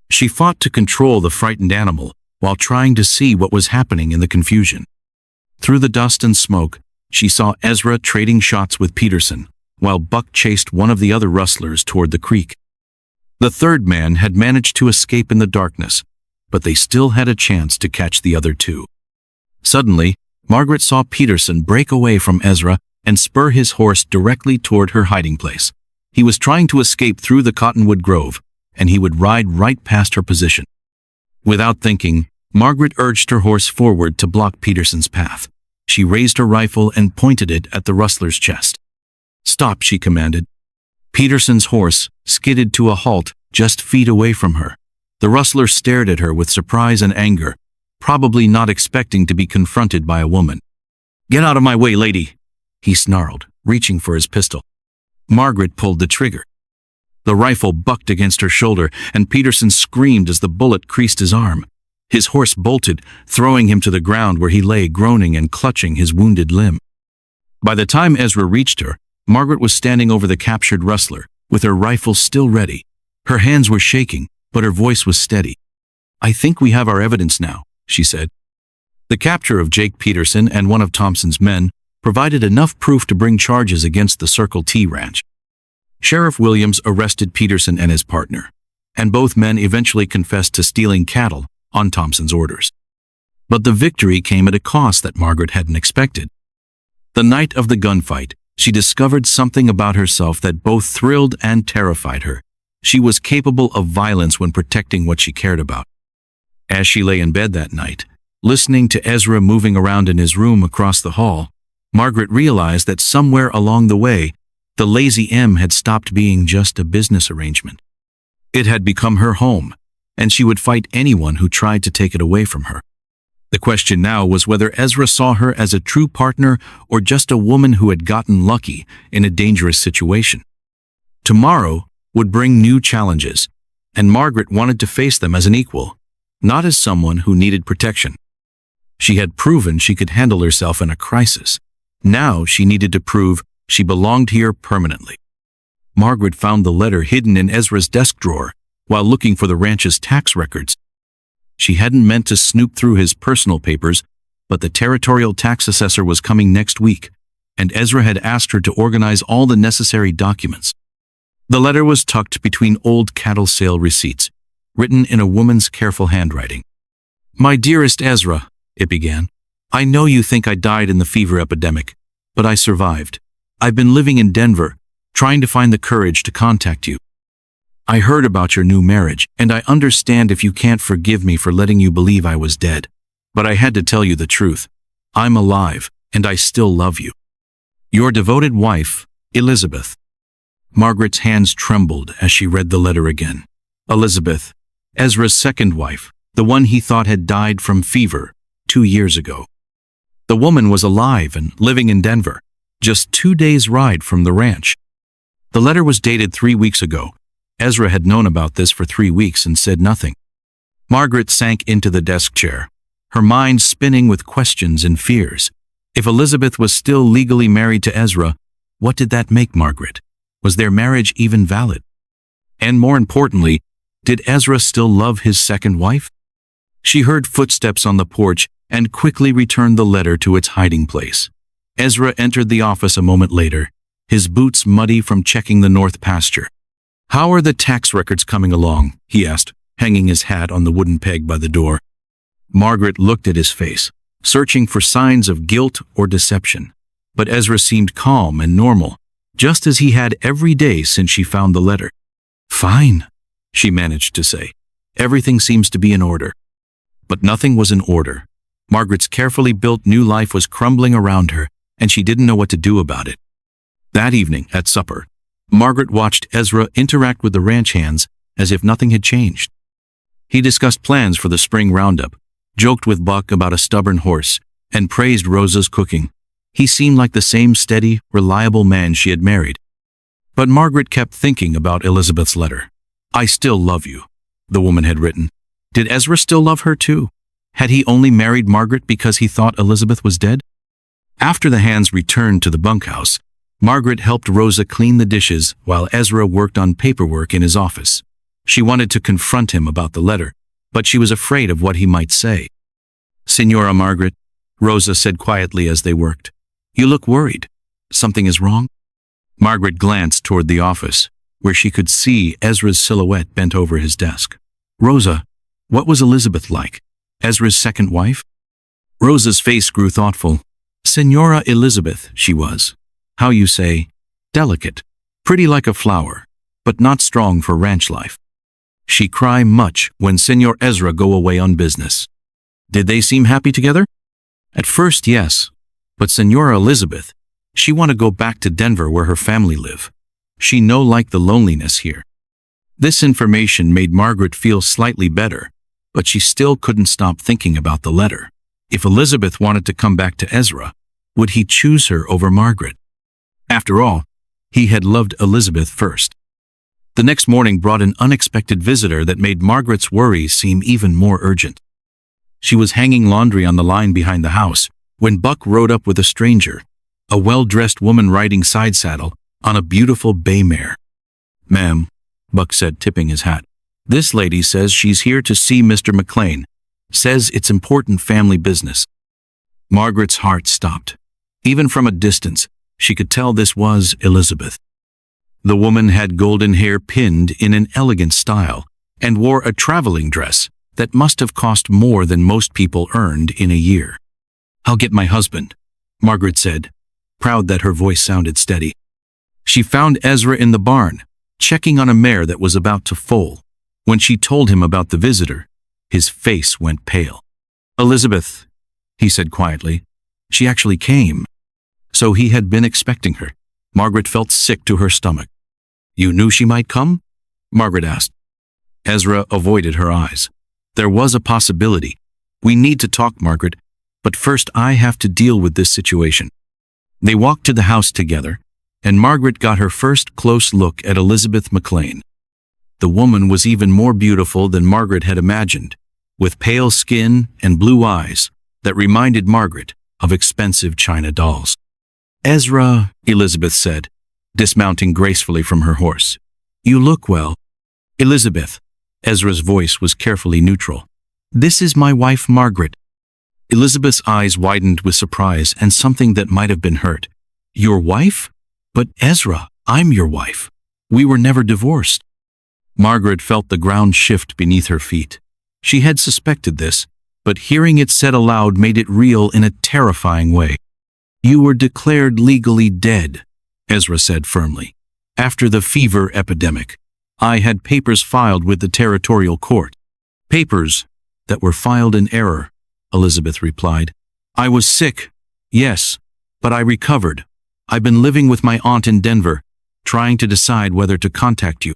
She fought to control the frightened animal while trying to see what was happening in the confusion. Through the dust and smoke, she saw Ezra trading shots with Peterson, while Buck chased one of the other rustlers toward the creek. The third man had managed to escape in the darkness, but they still had a chance to catch the other two. Suddenly, Margaret saw Peterson break away from Ezra and spur his horse directly toward her hiding place. He was trying to escape through the cottonwood grove, and he would ride right past her position. Without thinking, Margaret urged her horse forward to block Peterson's path. She raised her rifle and pointed it at the rustler's chest. "Stop," she commanded. Peterson's horse skidded to a halt just feet away from her. The rustler stared at her with surprise and anger, probably not expecting to be confronted by a woman. "Get out of my way, lady," he snarled, reaching for his pistol. Margaret pulled the trigger. The rifle bucked against her shoulder, and Peterson screamed as the bullet creased his arm. His horse bolted, throwing him to the ground where he lay groaning and clutching his wounded limb. By the time Ezra reached her, Margaret was standing over the captured rustler, with her rifle still ready. Her hands were shaking, but her voice was steady. "I think we have our evidence now," she said. The capture of Jake Peterson and one of Thompson's men provided enough proof to bring charges against the Circle T ranch. Sheriff Williams arrested Peterson and his partner, and both men eventually confessed to stealing cattle on Thompson's orders. But the victory came at a cost that Margaret hadn't expected. The night of the gunfight, she discovered something about herself that both thrilled and terrified her. She was capable of violence when protecting what she cared about. As she lay in bed that night, listening to Ezra moving around in his room across the hall, Margaret realized that somewhere along the way, the Lazy M had stopped being just a business arrangement. It had become her home, and she would fight anyone who tried to take it away from her. The question now was whether Ezra saw her as a true partner or just a woman who had gotten lucky in a dangerous situation. Tomorrow would bring new challenges, and Margaret wanted to face them as an equal, not as someone who needed protection. She had proven she could handle herself in a crisis. Now she needed to prove she belonged here permanently. Margaret found the letter hidden in Ezra's desk drawer while looking for the ranch's tax records. She hadn't meant to snoop through his personal papers, but the territorial tax assessor was coming next week, and Ezra had asked her to organize all the necessary documents. The letter was tucked between old cattle sale receipts, written in a woman's careful handwriting. "My dearest Ezra," it began, "I know you think I died in the fever epidemic, but I survived. I've been living in Denver, trying to find the courage to contact you. I heard about your new marriage, and I understand if you can't forgive me for letting you believe I was dead. But I had to tell you the truth. I'm alive, and I still love you. Your devoted wife, Elizabeth." Margaret's hands trembled as she read the letter again. Elizabeth, Ezra's second wife, the one he thought had died from fever 2 years ago. The woman was alive and living in Denver, just 2 days' ride from the ranch. The letter was dated 3 weeks ago. Ezra had known about this for 3 weeks and said nothing. Margaret sank into the desk chair, her mind spinning with questions and fears. If Elizabeth was still legally married to Ezra, what did that make Margaret? Was their marriage even valid? And more importantly, did Ezra still love his second wife? She heard footsteps on the porch and quickly returned the letter to its hiding place. Ezra entered the office a moment later, his boots muddy from checking the north pasture. "How are the tax records coming along?" he asked, hanging his hat on the wooden peg by the door. Margaret looked at his face, searching for signs of guilt or deception. But Ezra seemed calm and normal, just as he had every day since she found the letter. "Fine," she managed to say. "Everything seems to be in order." But nothing was in order. Margaret's carefully built new life was crumbling around her, and she didn't know what to do about it. That evening, at supper, Margaret watched Ezra interact with the ranch hands as if nothing had changed. He discussed plans for the spring roundup, joked with Buck about a stubborn horse, and praised Rosa's cooking. He seemed like the same steady, reliable man she had married. But Margaret kept thinking about Elizabeth's letter. "I still love you," the woman had written. Did Ezra still love her too? Had he only married Margaret because he thought Elizabeth was dead? After the hands returned to the bunkhouse, Margaret helped Rosa clean the dishes while Ezra worked on paperwork in his office. She wanted to confront him about the letter, but she was afraid of what he might say. "Senora Margaret," Rosa said quietly as they worked, "you look worried. Something is wrong?" Margaret glanced toward the office, where she could see Ezra's silhouette bent over his desk. "Rosa, what was Elizabeth like? Ezra's second wife?" Rosa's face grew thoughtful. "Senora Elizabeth, she was. How you say, delicate, pretty like a flower, but not strong for ranch life. She cry much when Senor Ezra go away on business." "Did they seem happy together?" "At first, yes. But Senora Elizabeth, she want to go back to Denver where her family live. She no like the loneliness here." This information made Margaret feel slightly better, but she still couldn't stop thinking about the letter. If Elizabeth wanted to come back to Ezra, would he choose her over Margaret? After all, he had loved Elizabeth first. The next morning brought an unexpected visitor that made Margaret's worries seem even more urgent. She was hanging laundry on the line behind the house when Buck rode up with a stranger, a well-dressed woman riding side saddle on a beautiful bay mare. "Ma'am," Buck said, tipping his hat, "this lady says she's here to see Mr. McClaine. Says it's important family business." Margaret's heart stopped. Even from a distance, she could tell this was Elizabeth. The woman had golden hair pinned in an elegant style and wore a traveling dress that must have cost more than most people earned in a year. "I'll get my husband," Margaret said, proud that her voice sounded steady. She found Ezra in the barn, checking on a mare that was about to foal. When she told him about the visitor, his face went pale. "Elizabeth," he said quietly. "She actually came." So he had been expecting her. Margaret felt sick to her stomach. "You knew she might come?" Margaret asked. Ezra avoided her eyes. "There was a possibility. We need to talk, Margaret, but first I have to deal with this situation." They walked to the house together, and Margaret got her first close look at Elizabeth McClaine. The woman was even more beautiful than Margaret had imagined, with pale skin and blue eyes that reminded Margaret of expensive china dolls. "Ezra," Elizabeth said, dismounting gracefully from her horse, "you look well." "Elizabeth," Ezra's voice was carefully neutral, "this is my wife Margaret." Elizabeth's eyes widened with surprise and something that might have been hurt. "Your wife? But Ezra, I'm your wife. We were never divorced." Margaret felt the ground shift beneath her feet. She had suspected this, but hearing it said aloud made it real in a terrifying way. "You were declared legally dead," Ezra said firmly. "After the fever epidemic, I had papers filed with the territorial court." "Papers that were filed in error," Elizabeth replied. "I was sick, yes, but I recovered. I've been living with my aunt in Denver, trying to decide whether to contact you."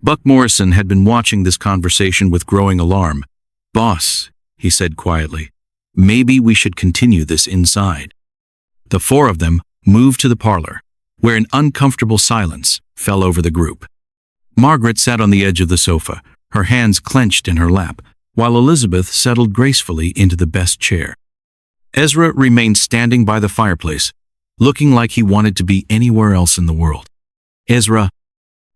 Buck Morrison had been watching this conversation with growing alarm. "Boss," he said quietly, "maybe we should continue this inside." The four of them moved to the parlor, where an uncomfortable silence fell over the group. Margaret sat on the edge of the sofa, her hands clenched in her lap, while Elizabeth settled gracefully into the best chair. Ezra remained standing by the fireplace, looking like he wanted to be anywhere else in the world. "Ezra,"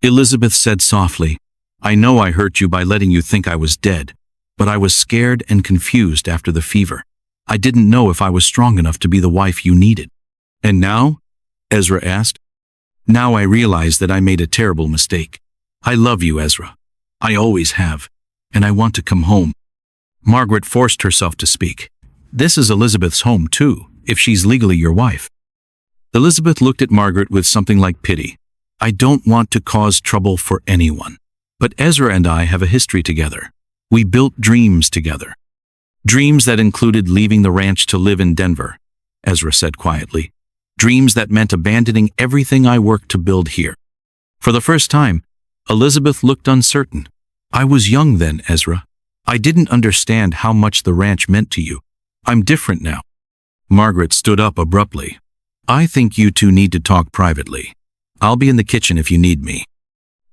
Elizabeth said softly, "I know I hurt you by letting you think I was dead, but I was scared and confused after the fever. I didn't know if I was strong enough to be the wife you needed." "And now?" Ezra asked. "Now I realize that I made a terrible mistake. I love you, Ezra. I always have, and I want to come home. Margaret forced herself to speak. This is Elizabeth's home, too, if she's legally your wife. Elizabeth looked at Margaret with something like pity. I don't want to cause trouble for anyone, but Ezra and I have a history together. We built dreams together. Dreams that included leaving the ranch to live in Denver, Ezra said quietly. Dreams that meant abandoning everything I worked to build here. For the first time, Elizabeth looked uncertain. I was young then, Ezra. I didn't understand how much the ranch meant to you. I'm different now. Margaret stood up abruptly. I think you two need to talk privately. I'll be in the kitchen if you need me.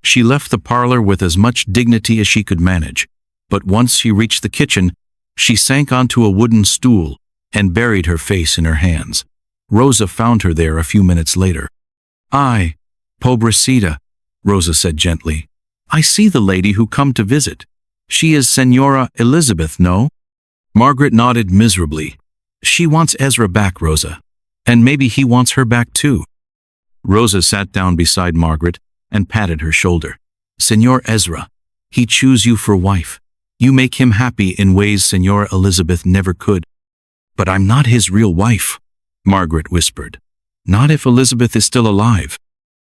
She left the parlor with as much dignity as she could manage, but once she reached the kitchen, she sank onto a wooden stool and buried her face in her hands. Rosa found her there a few minutes later. Pobrecita, Rosa said gently. I see the lady who come to visit. She is Senora Elizabeth, no? Margaret nodded miserably. She wants Ezra back, Rosa. And maybe he wants her back too. Rosa sat down beside Margaret and patted her shoulder. Senor Ezra, he choose you for wife. You make him happy in ways Senora Elizabeth never could. But I'm not his real wife, Margaret whispered. Not if Elizabeth is still alive.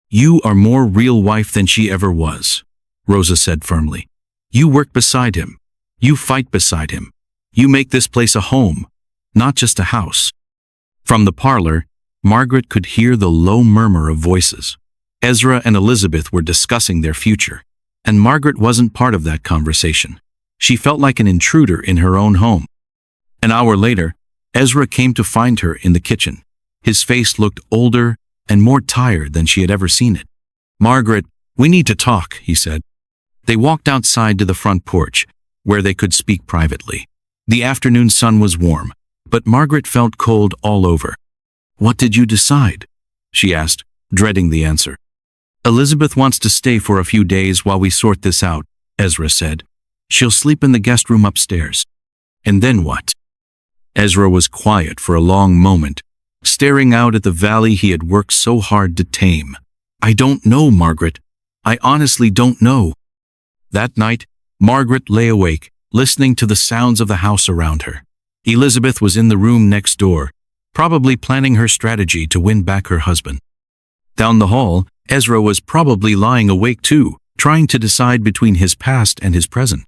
You are more real wife than she ever was, Rosa said firmly. You work beside him. You fight beside him. You make this place a home, not just a house. From the parlor, Margaret could hear the low murmur of voices. Ezra and Elizabeth were discussing their future, and Margaret wasn't part of that conversation. She felt like an intruder in her own home. An hour later, Ezra came to find her in the kitchen. His face looked older and more tired than she had ever seen it. Margaret, we need to talk, he said. They walked outside to the front porch, where they could speak privately. The afternoon sun was warm, but Margaret felt cold all over. What did you decide? She asked, dreading the answer. Elizabeth wants to stay for a few days while we sort this out, Ezra said. She'll sleep in the guest room upstairs. And then what? Ezra was quiet for a long moment, staring out at the valley he had worked so hard to tame. I don't know, Margaret. I honestly don't know. That night, Margaret lay awake, listening to the sounds of the house around her. Elizabeth was in the room next door, probably planning her strategy to win back her husband. Down the hall, Ezra was probably lying awake too, trying to decide between his past and his present.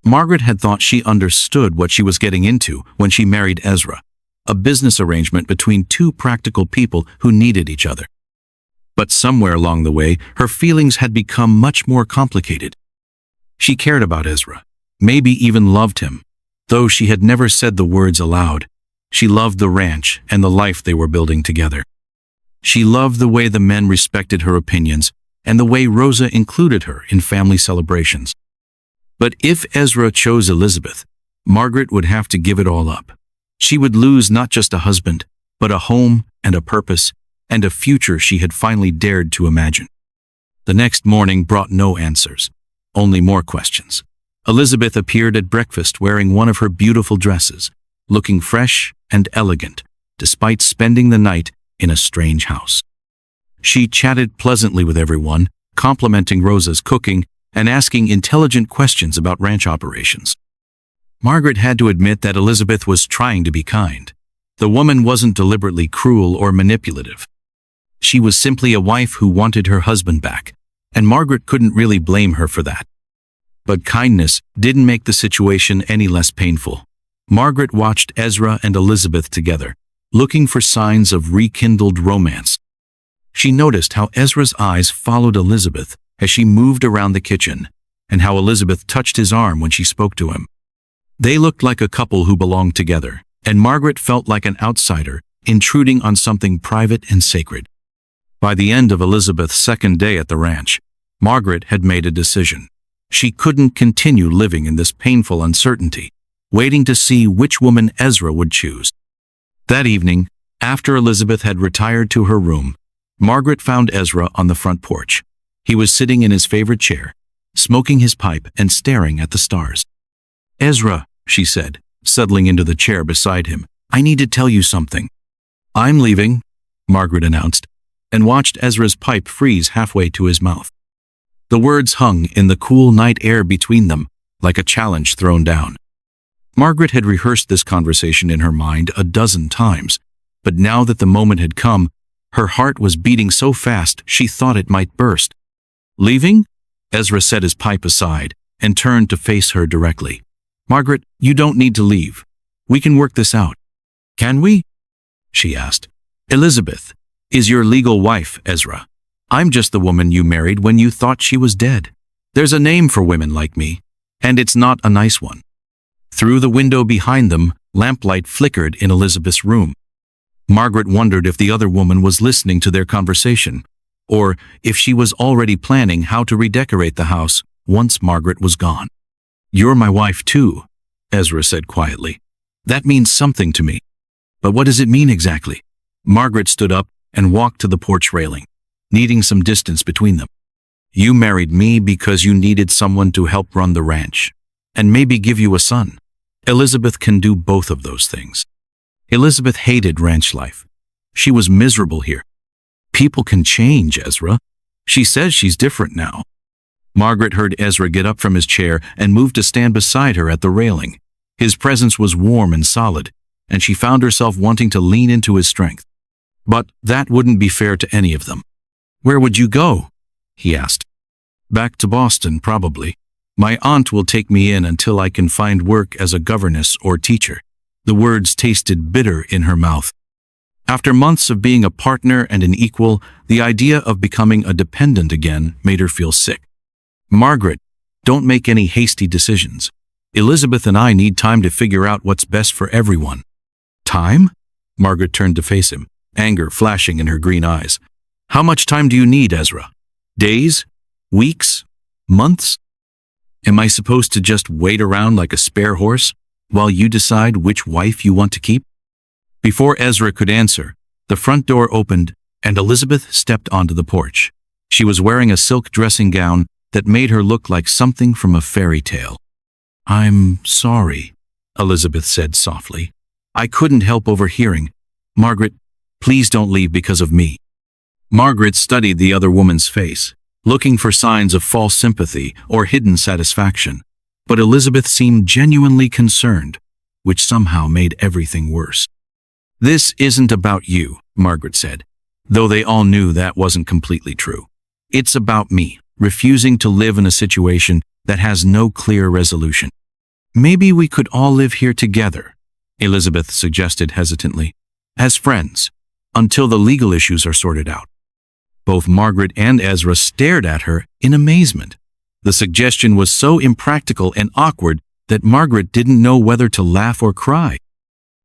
Margaret had thought she understood what she was getting into when she married Ezra, a business arrangement between two practical people who needed each other. But somewhere along the way, her feelings had become much more complicated. She cared about Ezra, maybe even loved him, though she had never said the words aloud. She loved the ranch and the life they were building together. She loved the way the men respected her opinions and the way Rosa included her in family celebrations. But if Ezra chose Elizabeth, Margaret would have to give it all up. She would lose not just a husband, but a home and a purpose and a future she had finally dared to imagine. The next morning brought no answers, only more questions. Elizabeth appeared at breakfast wearing one of her beautiful dresses, looking fresh and elegant, despite spending the night in a strange house. She chatted pleasantly with everyone, complimenting Rosa's cooking and asking intelligent questions about ranch operations. Margaret had to admit that Elizabeth was trying to be kind. The woman wasn't deliberately cruel or manipulative. She was simply a wife who wanted her husband back, and Margaret couldn't really blame her for that. But kindness didn't make the situation any less painful. Margaret watched Ezra and Elizabeth together, looking for signs of rekindled romance. She noticed how Ezra's eyes followed Elizabeth as she moved around the kitchen, and how Elizabeth touched his arm when she spoke to him. They looked like a couple who belonged together, and Margaret felt like an outsider intruding on something private and sacred. By the end of Elizabeth's second day at the ranch, Margaret had made a decision. She couldn't continue living in this painful uncertainty, waiting to see which woman Ezra would choose. That evening, after Elizabeth had retired to her room, Margaret found Ezra on the front porch. He was sitting in his favorite chair, smoking his pipe and staring at the stars. Ezra, she said, settling into the chair beside him, I need to tell you something. I'm leaving, Margaret announced, and watched Ezra's pipe freeze halfway to his mouth. The words hung in the cool night air between them, like a challenge thrown down. Margaret had rehearsed this conversation in her mind a dozen times, but now that the moment had come, her heart was beating so fast she thought it might burst. "Leaving?" Ezra set his pipe aside and turned to face her directly. "Margaret, you don't need to leave. We can work this out." "Can we?" she asked. "Elizabeth is your legal wife, Ezra. I'm just the woman you married when you thought she was dead. There's a name for women like me, and it's not a nice one." Through the window behind them, lamplight flickered in Elizabeth's room. Margaret wondered if the other woman was listening to their conversation, or if she was already planning how to redecorate the house once Margaret was gone. "You're my wife too," Ezra said quietly. "That means something to me. But what does it mean exactly?" Margaret stood up and walked to the porch railing, needing some distance between them. "You married me because you needed someone to help run the ranch, and maybe give you a son. Elizabeth can do both of those things." Elizabeth hated ranch life. She was miserable here. "People can change, Ezra. She says she's different now." Margaret heard Ezra get up from his chair and move to stand beside her at the railing. His presence was warm and solid, and she found herself wanting to lean into his strength. But that wouldn't be fair to any of them. "Where would you go?" he asked. "Back to Boston, probably. My aunt will take me in until I can find work as a governess or teacher." The words tasted bitter in her mouth. After months of being a partner and an equal, the idea of becoming a dependent again made her feel sick. "Margaret, don't make any hasty decisions. Elizabeth and I need time to figure out what's best for everyone." "Time?" Margaret turned to face him, anger flashing in her green eyes. "How much time do you need, Ezra? Days? Weeks? Months? Am I supposed to just wait around like a spare horse while you decide which wife you want to keep?" Before Ezra could answer, the front door opened and Elizabeth stepped onto the porch. She was wearing a silk dressing gown that made her look like something from a fairy tale. "I'm sorry," Elizabeth said softly. "I couldn't help overhearing. Margaret, please don't leave because of me." Margaret studied the other woman's face, looking for signs of false sympathy or hidden satisfaction. But Elizabeth seemed genuinely concerned, which somehow made everything worse. "This isn't about you," Margaret said, though they all knew that wasn't completely true. "It's about me, refusing to live in a situation that has no clear resolution." "Maybe we could all live here together," Elizabeth suggested hesitantly, "as friends, until the legal issues are sorted out." Both Margaret and Ezra stared at her in amazement. The suggestion was so impractical and awkward that Margaret didn't know whether to laugh or cry.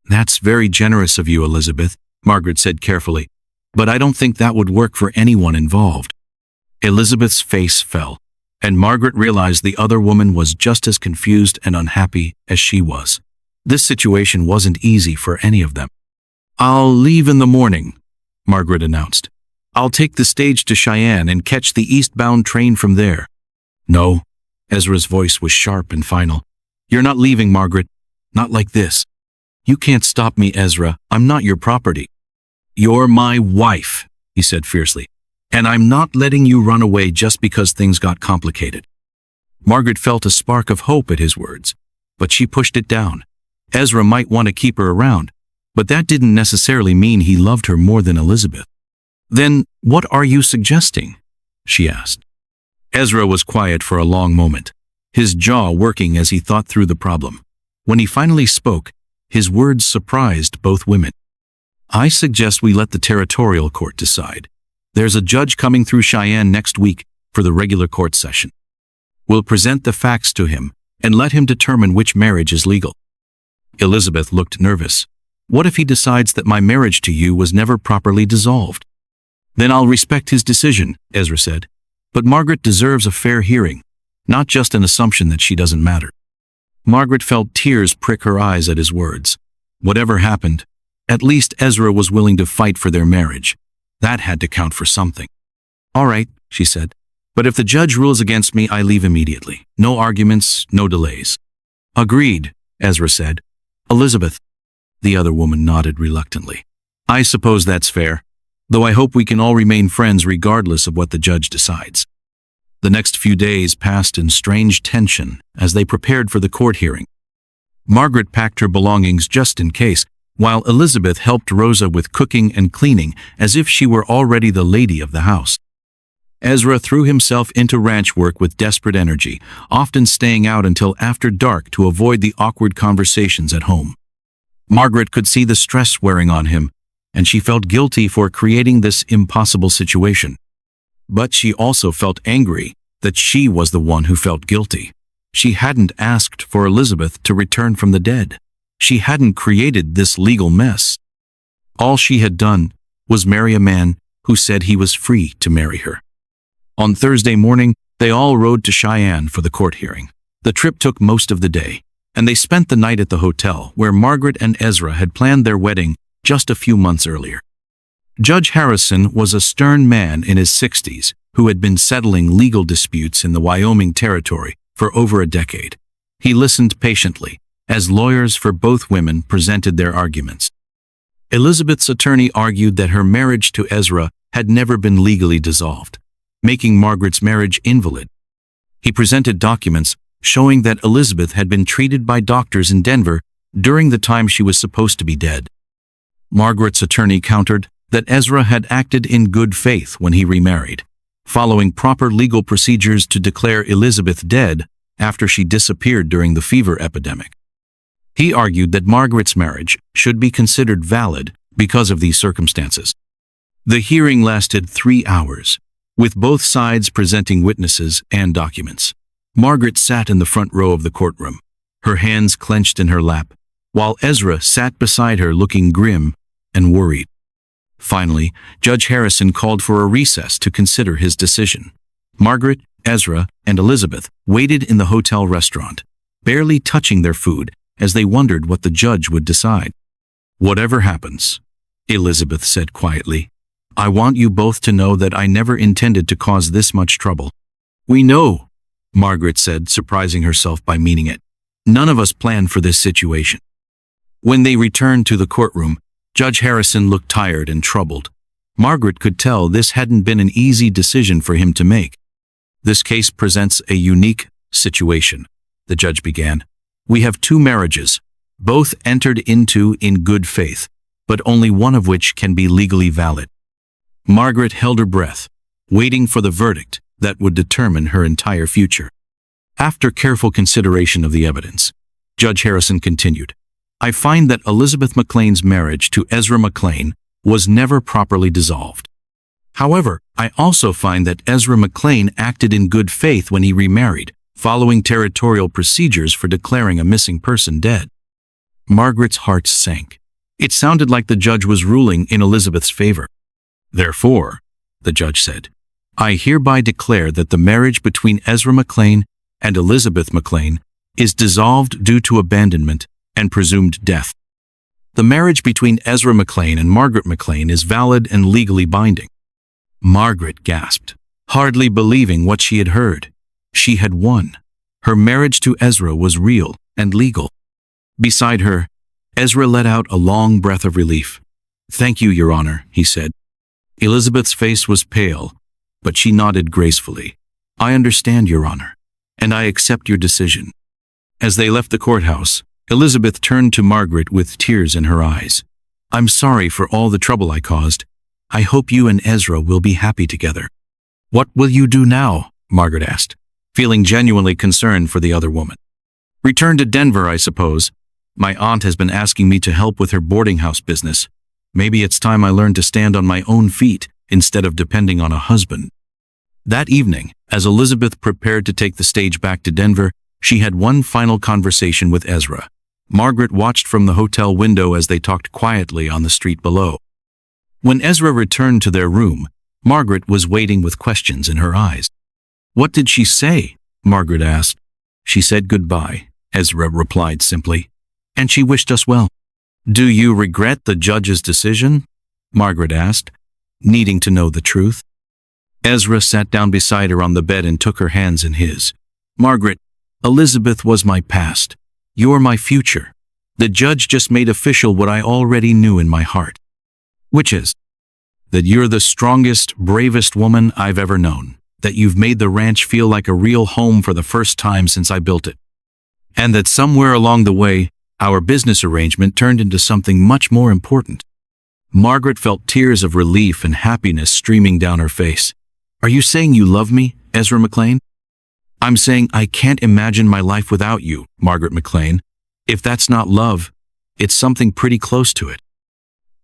"That's very generous of you, Elizabeth," Margaret said carefully, "but I don't think that would work for anyone involved." Elizabeth's face fell, and Margaret realized the other woman was just as confused and unhappy as she was. This situation wasn't easy for any of them. "I'll leave in the morning," Margaret announced. "I'll take the stage to Cheyenne and catch the eastbound train from there." "No," Ezra's voice was sharp and final. "You're not leaving, Margaret. Not like this. You can't stop me, Ezra. I'm not your property." "You're my wife," he said fiercely, "and I'm not letting you run away just because things got complicated." Margaret felt a spark of hope at his words, but she pushed it down. Ezra might want to keep her around, but that didn't necessarily mean he loved her more than Elizabeth. "Then what are you suggesting?" she asked. Ezra was quiet for a long moment, his jaw working as he thought through the problem. When he finally spoke, his words surprised both women. "I suggest we let the territorial court decide. There's a judge coming through Cheyenne next week for the regular court session. We'll present the facts to him and let him determine which marriage is legal." Elizabeth looked nervous. "What if he decides that my marriage to you was never properly dissolved?" "Then I'll respect his decision," Ezra said. "But Margaret deserves a fair hearing, not just an assumption that she doesn't matter." Margaret felt tears prick her eyes at his words. Whatever happened, at least Ezra was willing to fight for their marriage. That had to count for something. "All right," she said. "But if the judge rules against me, I leave immediately. No arguments, no delays." "Agreed," Ezra said. "Elizabeth." The other woman nodded reluctantly. "I suppose that's fair, though I hope we can all remain friends regardless of what the judge decides." The next few days passed in strange tension as they prepared for the court hearing. Margaret packed her belongings just in case, while Elizabeth helped Rosa with cooking and cleaning as if she were already the lady of the house. Ezra threw himself into ranch work with desperate energy, often staying out until after dark to avoid the awkward conversations at home. Margaret could see the stress wearing on him, and she felt guilty for creating this impossible situation. But she also felt angry that she was the one who felt guilty. She hadn't asked for Elizabeth to return from the dead. She hadn't created this legal mess. All she had done was marry a man who said he was free to marry her. On Thursday morning, they all rode to Cheyenne for the court hearing. The trip took most of the day, and they spent the night at the hotel where Margaret and Ezra had planned their wedding just a few months earlier. Judge Harrison was a stern man in his 60s who had been settling legal disputes in the Wyoming territory for over a decade. He listened patiently as lawyers for both women presented their arguments. Elizabeth's attorney argued that her marriage to Ezra had never been legally dissolved, making Margaret's marriage invalid. He presented documents showing that Elizabeth had been treated by doctors in Denver during the time she was supposed to be dead. Margaret's attorney countered that Ezra had acted in good faith when he remarried, following proper legal procedures to declare Elizabeth dead after she disappeared during the fever epidemic. He argued that Margaret's marriage should be considered valid because of these circumstances. The hearing lasted 3 hours, with both sides presenting witnesses and documents. Margaret sat in the front row of the courtroom, her hands clenched in her lap, while Ezra sat beside her looking grim and worried. Finally, Judge Harrison called for a recess to consider his decision. Margaret, Ezra, and Elizabeth waited in the hotel restaurant, barely touching their food as they wondered what the judge would decide. "Whatever happens," Elizabeth said quietly, "I want you both to know that I never intended to cause this much trouble." "We know," Margaret said, surprising herself by meaning it. "None of us planned for this situation." When they returned to the courtroom, Judge Harrison looked tired and troubled. Margaret could tell this hadn't been an easy decision for him to make. "This case presents a unique situation," the judge began. "We have 2 marriages, both entered into in good faith, but only one of which can be legally valid." Margaret held her breath, waiting for the verdict that would determine her entire future. After careful consideration of the evidence, Judge Harrison continued, "I find that Elizabeth McClaine's marriage to Ezra McClaine was never properly dissolved. However, I also find that Ezra McClaine acted in good faith when he remarried, following territorial procedures for declaring a missing person dead." Margaret's heart sank. It sounded like the judge was ruling in Elizabeth's favor. "Therefore," the judge said, "I hereby declare that the marriage between Ezra McClaine and Elizabeth McClaine is dissolved due to abandonment and presumed death. The marriage between Ezra McClaine and Margaret McClaine is valid and legally binding." Margaret gasped, hardly believing what she had heard. She had won. Her marriage to Ezra was real and legal. Beside her, Ezra let out a long breath of relief. "Thank you, Your Honor," he said. Elizabeth's face was pale, but she nodded gracefully. "I understand, Your Honor, and I accept your decision." As they left the courthouse, Elizabeth turned to Margaret with tears in her eyes. "I'm sorry for all the trouble I caused. I hope you and Ezra will be happy together." "What will you do now?" Margaret asked, feeling genuinely concerned for the other woman. "Return to Denver, I suppose. My aunt has been asking me to help with her boarding house business. Maybe it's time I learned to stand on my own feet instead of depending on a husband." That evening, as Elizabeth prepared to take the stage back to Denver, she had one final conversation with Ezra. Margaret watched from the hotel window as they talked quietly on the street below. When Ezra returned to their room, Margaret was waiting with questions in her eyes. "What did she say?" Margaret asked. "She said goodbye," Ezra replied simply, "and she wished us well." "Do you regret the judge's decision?" Margaret asked, needing to know the truth. Ezra sat down beside her on the bed and took her hands in his. "Margaret, Elizabeth was my past. You're my future. The judge just made official what I already knew in my heart. Which is that you're the strongest, bravest woman I've ever known. that you've made the ranch feel like a real home for the first time since I built it. And that somewhere along the way, our business arrangement turned into something much more important." Margaret felt tears of relief and happiness streaming down her face. "Are you saying you love me, Ezra McClaine?" "I'm saying I can't imagine my life without you, Margaret McClaine. If that's not love, it's something pretty close to it."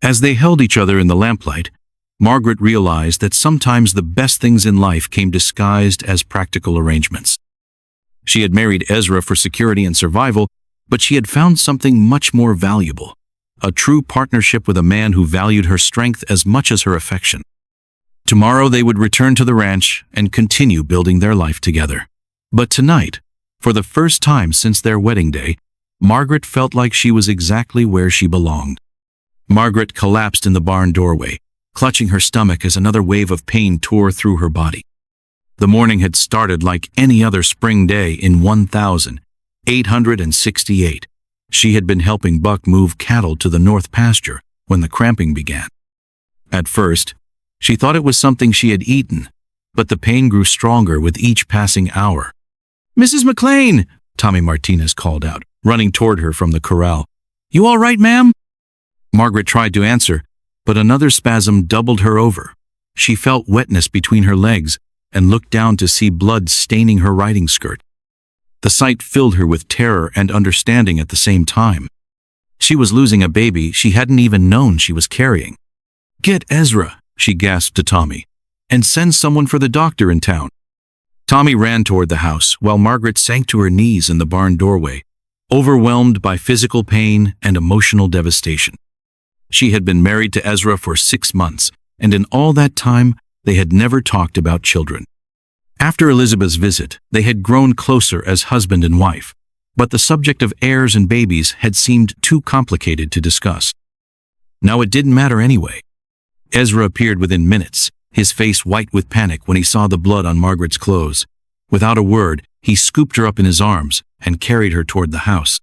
As they held each other in the lamplight, Margaret realized that sometimes the best things in life came disguised as practical arrangements. She had married Ezra for security and survival, but she had found something much more valuable: a true partnership with a man who valued her strength as much as her affection. Tomorrow they would return to the ranch and continue building their life together. But tonight, for the first time since their wedding day, Margaret felt like she was exactly where she belonged. Margaret collapsed in the barn doorway, clutching her stomach as another wave of pain tore through her body. The morning had started like any other spring day in 1868. She had been helping Buck move cattle to the north pasture when the cramping began. At first, she thought it was something she had eaten, but the pain grew stronger with each passing hour. "Mrs. McClaine!" Tommy Martinez called out, running toward her from the corral. "You all right, ma'am?" Margaret tried to answer, but another spasm doubled her over. She felt wetness between her legs and looked down to see blood staining her riding skirt. The sight filled her with terror and understanding at the same time. She was losing a baby she hadn't even known she was carrying. "Get Ezra," she gasped to Tommy, "and send someone for the doctor in town." Tommy ran toward the house while Margaret sank to her knees in the barn doorway, overwhelmed by physical pain and emotional devastation. She had been married to Ezra for 6 months, and in all that time, they had never talked about children. After Elizabeth's visit, they had grown closer as husband and wife, but the subject of heirs and babies had seemed too complicated to discuss. Now it didn't matter anyway. Ezra appeared within minutes, his face white with panic when he saw the blood on Margaret's clothes. Without a word, he scooped her up in his arms and carried her toward the house.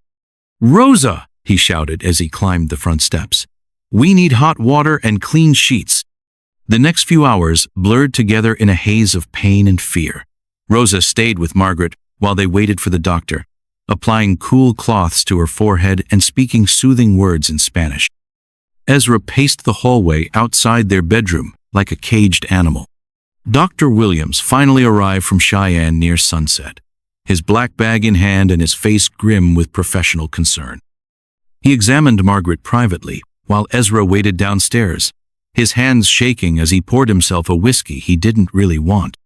"Rosa!" he shouted as he climbed the front steps. "We need hot water and clean sheets." The next few hours blurred together in a haze of pain and fear. Rosa stayed with Margaret while they waited for the doctor, applying cool cloths to her forehead and speaking soothing words in Spanish. Ezra paced the hallway outside their bedroom like a caged animal. Dr. Williams finally arrived from Cheyenne near sunset, his black bag in hand and his face grim with professional concern. He examined Margaret privately while Ezra waited downstairs, his hands shaking as he poured himself a whiskey he didn't really want.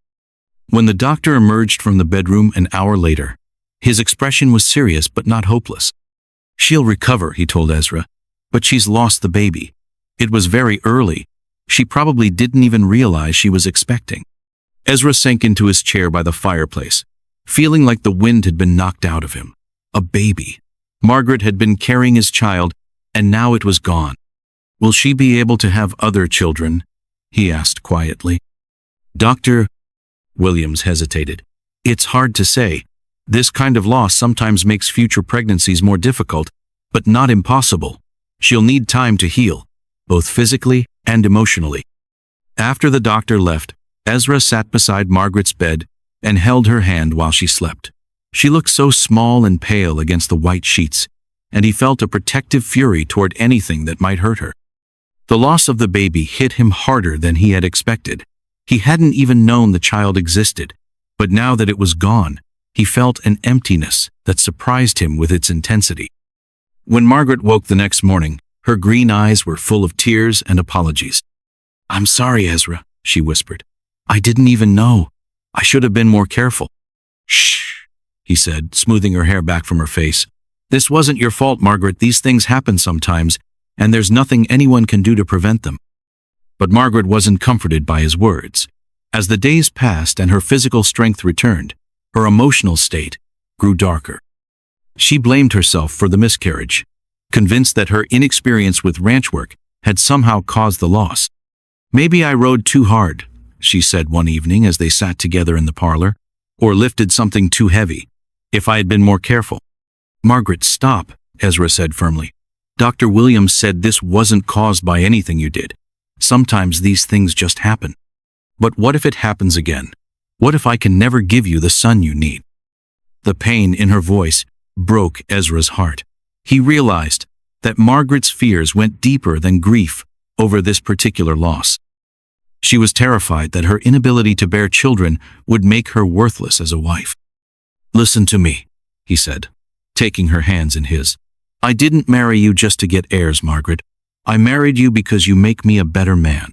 When the doctor emerged from the bedroom an hour later, his expression was serious but not hopeless. "She'll recover," he told Ezra, "but she's lost the baby. It was very early. She probably didn't even realize she was expecting." Ezra sank into his chair by the fireplace, feeling like the wind had been knocked out of him. A baby. Margaret had been carrying his child, and now it was gone. "Will she be able to have other children?" he asked quietly. "Dr." Williams hesitated. "It's hard to say. This kind of loss sometimes makes future pregnancies more difficult, but not impossible. She'll need time to heal, both physically and emotionally." After the doctor left, Ezra sat beside Margaret's bed and held her hand while she slept. She looked so small and pale against the white sheets, and he felt a protective fury toward anything that might hurt her. The loss of the baby hit him harder than he had expected. He hadn't even known the child existed, but now that it was gone, he felt an emptiness that surprised him with its intensity. When Margaret woke the next morning, her green eyes were full of tears and apologies. "I'm sorry, Ezra," she whispered. "I didn't even know. I should have been more careful." "Shh," he said, smoothing her hair back from her face. "This wasn't your fault, Margaret. These things happen sometimes, and there's nothing anyone can do to prevent them." But Margaret wasn't comforted by his words. As the days passed and her physical strength returned, her emotional state grew darker. She blamed herself for the miscarriage, convinced that her inexperience with ranch work had somehow caused the loss. "Maybe I rode too hard," she said one evening as they sat together in the parlor, "or lifted something too heavy. If I had been more careful." "Margaret, stop," Ezra said firmly. "Dr. Williams said this wasn't caused by anything you did. Sometimes these things just happen." "But what if it happens again? What if I can never give you the son you need?" The pain in her voice broke Ezra's heart. He realized that Margaret's fears went deeper than grief over this particular loss. She was terrified that her inability to bear children would make her worthless as a wife. "Listen to me," he said, taking her hands in his. "I didn't marry you just to get heirs, Margaret. I married you because you make me a better man.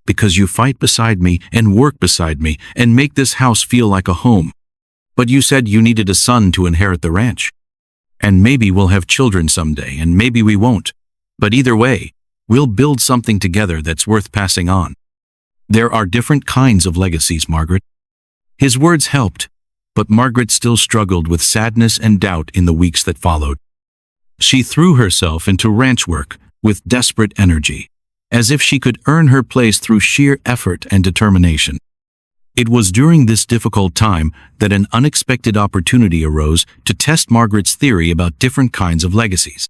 Because you fight beside me and work beside me and make this house feel like a home. But you said you needed a son to inherit the ranch. And maybe we'll have children someday, and maybe we won't. But either way, we'll build something together that's worth passing on. There are different kinds of legacies, Margaret." His words helped, but Margaret still struggled with sadness and doubt in the weeks that followed. She threw herself into ranch work with desperate energy, as if she could earn her place through sheer effort and determination. It was during this difficult time that an unexpected opportunity arose to test Margaret's theory about different kinds of legacies.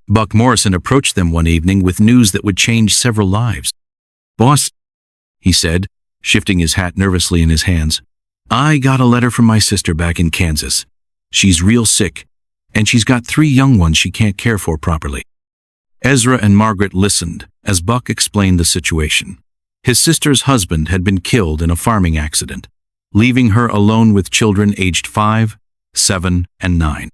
Buck Morrison approached them one evening with news that would change several lives. "Boss," he said, shifting his hat nervously in his hands, "I got a letter from my sister back in Kansas. She's real sick, and she's got 3 young ones she can't care for properly." Ezra and Margaret listened as Buck explained the situation. His sister's husband had been killed in a farming accident, leaving her alone with children aged 5, 7, and 9.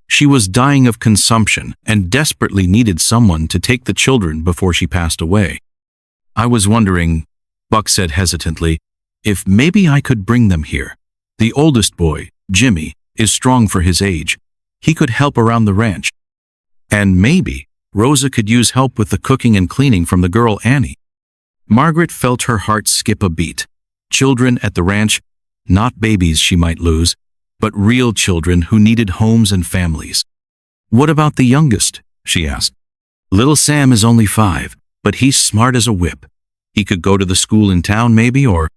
She was dying of consumption and desperately needed someone to take the children before she passed away. "I was wondering," Buck said hesitantly, "if maybe I could bring them here. The oldest boy, Jimmy, is strong for his age. He could help around the ranch. And maybe Rosa could use help with the cooking and cleaning from the girl Annie." Margaret felt her heart skip a beat. Children at the ranch, not babies she might lose, but real children who needed homes and families. "What about the youngest?" she asked. "Little Sam is only 5, but he's smart as a whip. He could go to the school in town maybe, or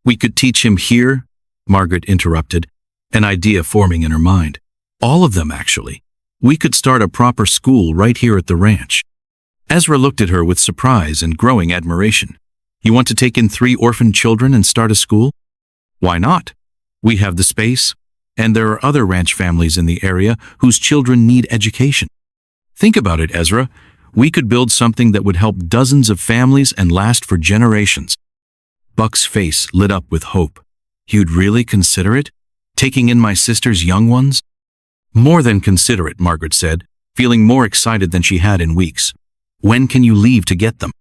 we could teach him here," Margaret interrupted, an idea forming in her mind. "All of them, actually. We could start a proper school right here at the ranch." Ezra looked at her with surprise and growing admiration. "You want to take in 3 orphan children and start a school?" "Why not? We have the space, and there are other ranch families in the area whose children need education. Think about it, Ezra. We could build something that would help dozens of families and last for generations." Buck's face lit up with hope. "You'd really consider it? Taking in my sister's young ones?" "More than consider it," Margaret said, feeling more excited than she had in weeks. "When can you leave to get them?"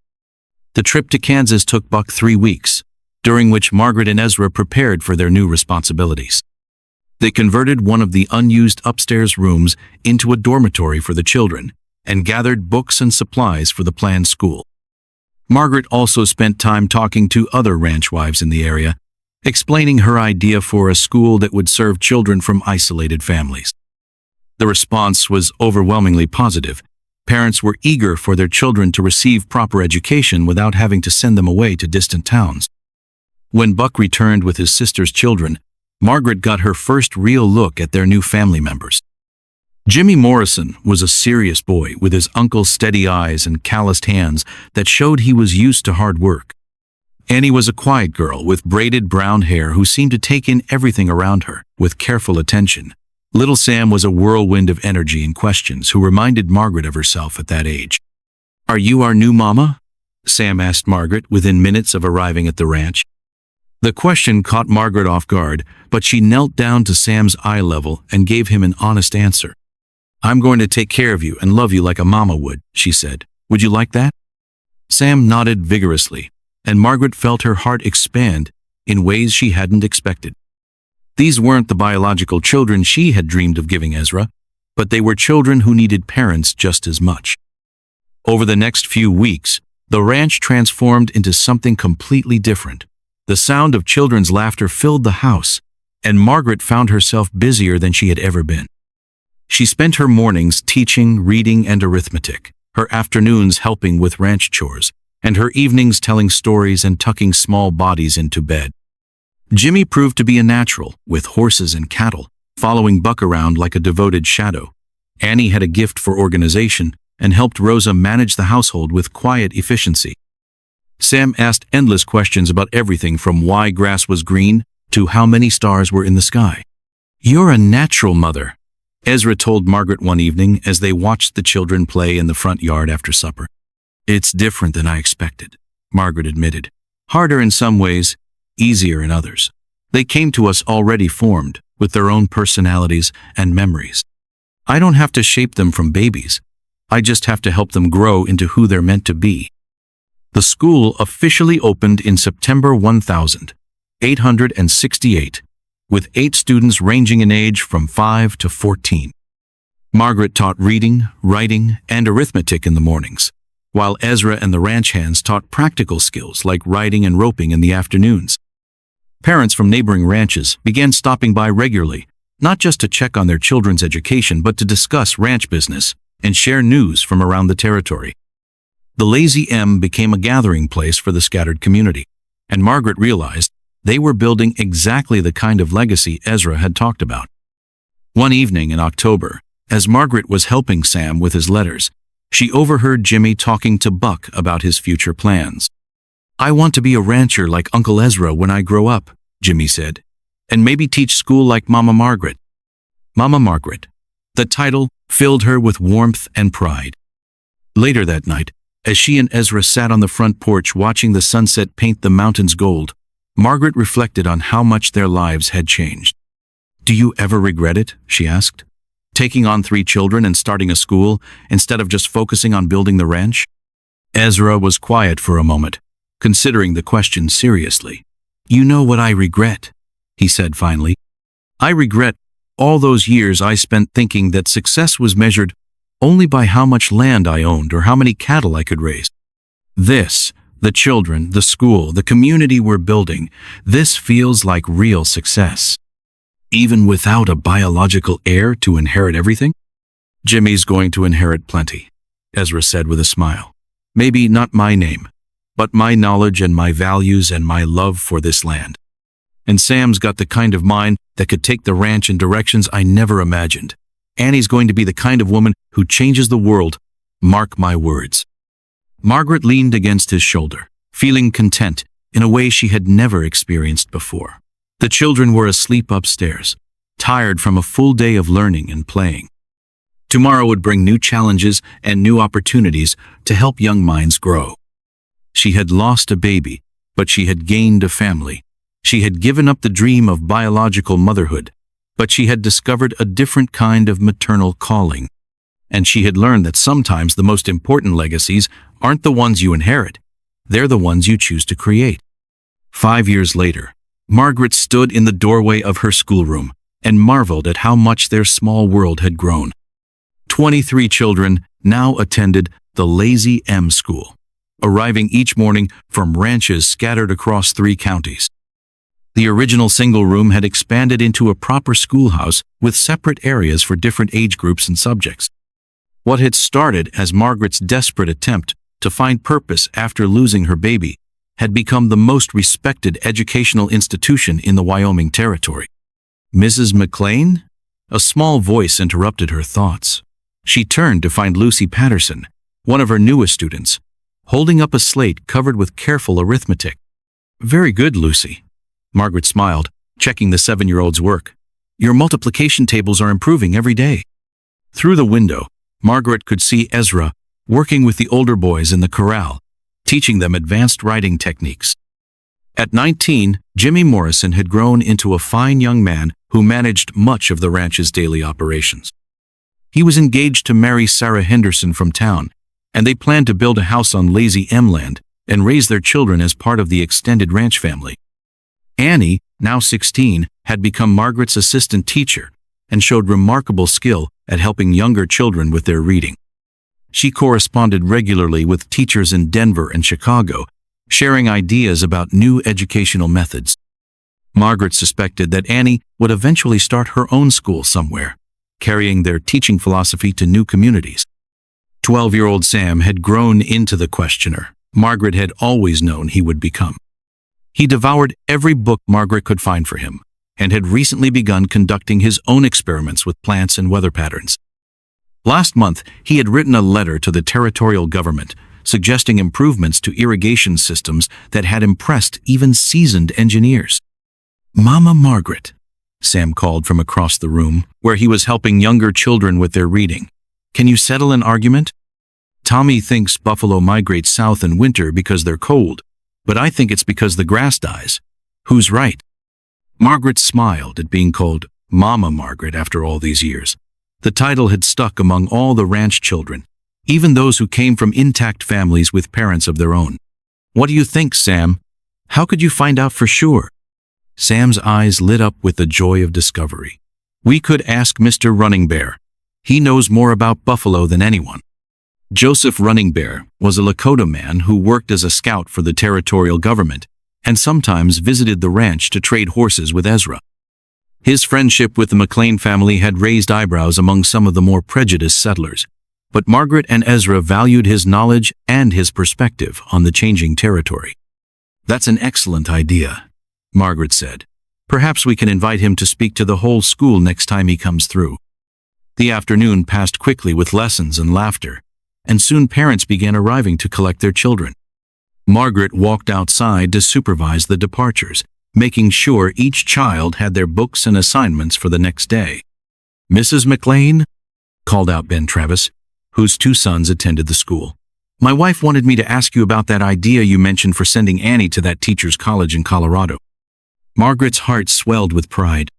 The trip to Kansas took Buck 3 weeks, during which Margaret and Ezra prepared for their new responsibilities. They converted one of the unused upstairs rooms into a dormitory for the children and gathered books and supplies for the planned school. Margaret also spent time talking to other ranch wives in the area, explaining her idea for a school that would serve children from isolated families. The response was overwhelmingly positive. Parents were eager for their children to receive proper education without having to send them away to distant towns. When Buck returned with his sister's children, Margaret got her first real look at their new family members. Jimmy Morrison was a serious boy with his uncle's steady eyes and calloused hands that showed he was used to hard work. Annie was a quiet girl with braided brown hair who seemed to take in everything around her with careful attention. Little Sam was a whirlwind of energy and questions who reminded Margaret of herself at that age. "Are you our new mama?" Sam asked Margaret within minutes of arriving at the ranch. The question caught Margaret off guard, but she knelt down to Sam's eye level and gave him an honest answer. "I'm going to take care of you and love you like a mama would," she said. "Would you like that?" Sam nodded vigorously, and Margaret felt her heart expand in ways she hadn't expected. These weren't the biological children she had dreamed of giving Ezra, but they were children who needed parents just as much. Over the next few weeks, the ranch transformed into something completely different. The sound of children's laughter filled the house, and Margaret found herself busier than she had ever been. She spent her mornings teaching, reading, and arithmetic, her afternoons helping with ranch chores, and her evenings telling stories and tucking small bodies into bed. Jimmy proved to be a natural, with horses and cattle, following Buck around like a devoted shadow. Annie had a gift for organization and helped Rosa manage the household with quiet efficiency. Sam asked endless questions about everything from why grass was green to how many stars were in the sky. "You're a natural mother," Ezra told Margaret one evening as they watched the children play in the front yard after supper. "It's different than I expected," Margaret admitted. "Harder in some ways, easier in others. They came to us already formed, with their own personalities and memories. I don't have to shape them from babies. I just have to help them grow into who they're meant to be." The school officially opened in September 1868, with 8 students ranging in age from 5 to 14. Margaret taught reading, writing, and arithmetic in the mornings, while Ezra and the ranch hands taught practical skills like riding and roping in the afternoons. Parents from neighboring ranches began stopping by regularly, not just to check on their children's education, but to discuss ranch business and share news from around the territory. The Lazy M became a gathering place for the scattered community, and Margaret realized they were building exactly the kind of legacy Ezra had talked about. One evening in October, as Margaret was helping Sam with his letters, she overheard Jimmy talking to Buck about his future plans. "I want to be a rancher like Uncle Ezra when I grow up," Jimmy said, "and maybe teach school like Mama Margaret." Mama Margaret. The title filled her with warmth and pride. Later that night, as she and Ezra sat on the front porch watching the sunset paint the mountains gold, Margaret reflected on how much their lives had changed. "Do you ever regret it?" she asked. "Taking on 3 children and starting a school instead of just focusing on building the ranch?" Ezra was quiet for a moment, considering the question seriously. "You know what I regret," he said finally. "I regret all those years I spent thinking that success was measured only by how much land I owned or how many cattle I could raise. This, the children, the school, the community we're building, this feels like real success. Even without a biological heir to inherit everything?" "Jimmy's going to inherit plenty," Ezra said with a smile. "Maybe not my name, but my knowledge and my values and my love for this land. And Sam's got the kind of mind that could take the ranch in directions I never imagined. Annie's going to be the kind of woman who changes the world. Mark my words." Margaret leaned against his shoulder, feeling content in a way she had never experienced before. The children were asleep upstairs, tired from a full day of learning and playing. Tomorrow would bring new challenges and new opportunities to help young minds grow. She had lost a baby, but she had gained a family. She had given up the dream of biological motherhood, but she had discovered a different kind of maternal calling. And she had learned that sometimes the most important legacies aren't the ones you inherit, they're the ones you choose to create. 5 years later, Margaret stood in the doorway of her schoolroom and marveled at how much their small world had grown. 23 children now attended the Lazy M School, arriving each morning from ranches scattered across 3 counties. The original single room had expanded into a proper schoolhouse with separate areas for different age groups and subjects. What had started as Margaret's desperate attempt to find purpose after losing her baby had become the most respected educational institution in the Wyoming territory. "Mrs. McClaine?" A small voice interrupted her thoughts. She turned to find Lucy Patterson, one of her newest students, holding up a slate covered with careful arithmetic. "Very good, Lucy." Margaret smiled, checking the 7-year-old's work. "Your multiplication tables are improving every day." Through the window, Margaret could see Ezra working with the older boys in the corral, teaching them advanced writing techniques. At 19, Jimmy Morrison had grown into a fine young man who managed much of the ranch's daily operations. He was engaged to marry Sarah Henderson from town, and they planned to build a house on Lazy M land and raise their children as part of the extended ranch family. Annie, now 16, had become Margaret's assistant teacher and showed remarkable skill at helping younger children with their reading. She corresponded regularly with teachers in Denver and Chicago, sharing ideas about new educational methods. Margaret suspected that Annie would eventually start her own school somewhere, carrying their teaching philosophy to new communities. 12-year-old Sam had grown into the questioner Margaret had always known he would become. He devoured every book Margaret could find for him, and had recently begun conducting his own experiments with plants and weather patterns. Last month, he had written a letter to the territorial government, suggesting improvements to irrigation systems that had impressed even seasoned engineers. "Mama Margaret," Sam called from across the room, where he was helping younger children with their reading. "Can you settle an argument? Tommy thinks buffalo migrate south in winter because they're cold, but I think it's because the grass dies. Who's right?" Margaret smiled at being called Mama Margaret after all these years. The title had stuck among all the ranch children, even those who came from intact families with parents of their own. "What do you think, Sam? How could you find out for sure?" Sam's eyes lit up with the joy of discovery. "We could ask Mr. Running Bear. He knows more about buffalo than anyone." Joseph Running Bear was a Lakota man who worked as a scout for the territorial government and sometimes visited the ranch to trade horses with Ezra. His friendship with the McClaine family had raised eyebrows among some of the more prejudiced settlers, but Margaret and Ezra valued his knowledge and his perspective on the changing territory. "That's an excellent idea," Margaret said. "Perhaps we can invite him to speak to the whole school next time he comes through." The afternoon passed quickly with lessons and laughter, and soon parents began arriving to collect their children. Margaret walked outside to supervise the departures, making sure each child had their books and assignments for the next day. "Mrs. McClaine," called out Ben Travis, whose 2 sons attended the school. "My wife wanted me to ask you about that idea you mentioned for sending Annie to that teacher's college in Colorado." Margaret's heart swelled with pride.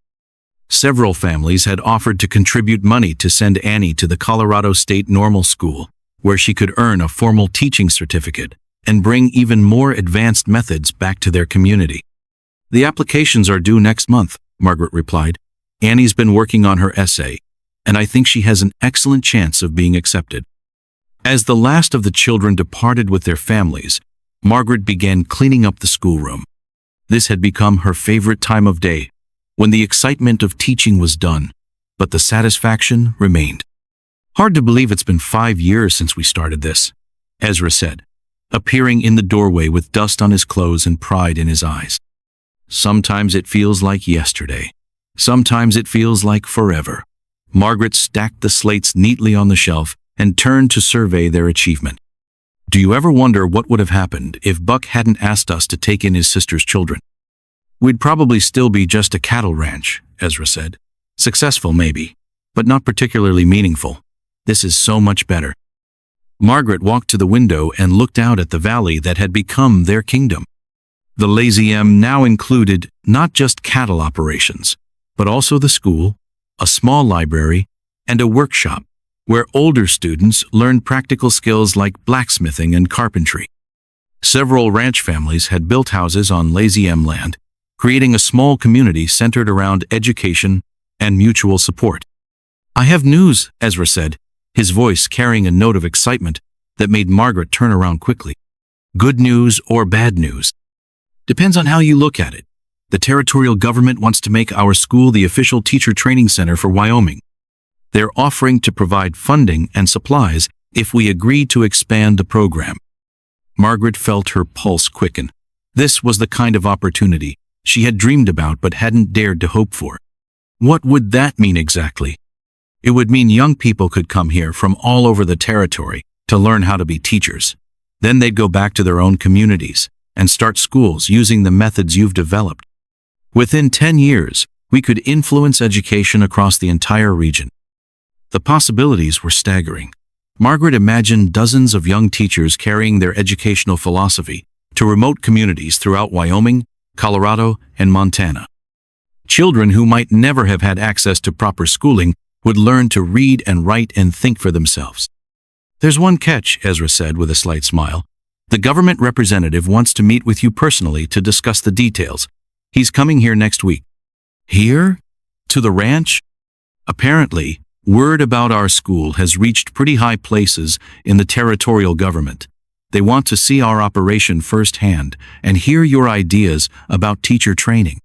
Several families had offered to contribute money to send Annie to the Colorado State Normal School, where she could earn a formal teaching certificate and bring even more advanced methods back to their community. "The applications are due next month," Margaret replied. "Annie's been working on her essay, and I think she has an excellent chance of being accepted." As the last of the children departed with their families, Margaret began cleaning up the schoolroom. This had become her favorite time of day, when the excitement of teaching was done, but the satisfaction remained. "Hard to believe it's been 5 years since we started this," Ezra said, appearing in the doorway with dust on his clothes and pride in his eyes. "Sometimes it feels like yesterday. Sometimes it feels like forever." Margaret stacked the slates neatly on the shelf and turned to survey their achievement. "Do you ever wonder what would have happened if Buck hadn't asked us to take in his sister's children?" "We'd probably still be just a cattle ranch," Ezra said. "Successful, maybe, but not particularly meaningful. This is so much better." Margaret walked to the window and looked out at the valley that had become their kingdom. The Lyceum now included not just cattle operations, but also the school, a small library, and a workshop where older students learned practical skills like blacksmithing and carpentry. Several ranch families had built houses on Lyceum land, creating a small community centered around education and mutual support. "I have news," Ezra said, his voice carrying a note of excitement that made Margaret turn around quickly. "Good news or bad news? Depends on how you look at it. The territorial government wants to make our school the official teacher training center for Wyoming. They're offering to provide funding and supplies if we agree to expand the program." Margaret felt her pulse quicken. This was the kind of opportunity she had dreamed about but hadn't dared to hope for. What would that mean exactly? It would mean young people could come here from all over the territory to learn how to be teachers. Then they'd go back to their own communities and start schools using the methods you've developed. Within 10 years, we could influence education across the entire region. The possibilities were staggering. Margaret imagined dozens of young teachers carrying their educational philosophy to remote communities throughout Wyoming, Colorado, and Montana. Children who might never have had access to proper schooling would learn to read and write and think for themselves. "There's one catch," Ezra said with a slight smile. "The government representative wants to meet with you personally to discuss the details. He's coming here next week." "Here? To the ranch?" "Apparently, word about our school has reached pretty high places in the territorial government. They want to see our operation firsthand and hear your ideas about teacher training."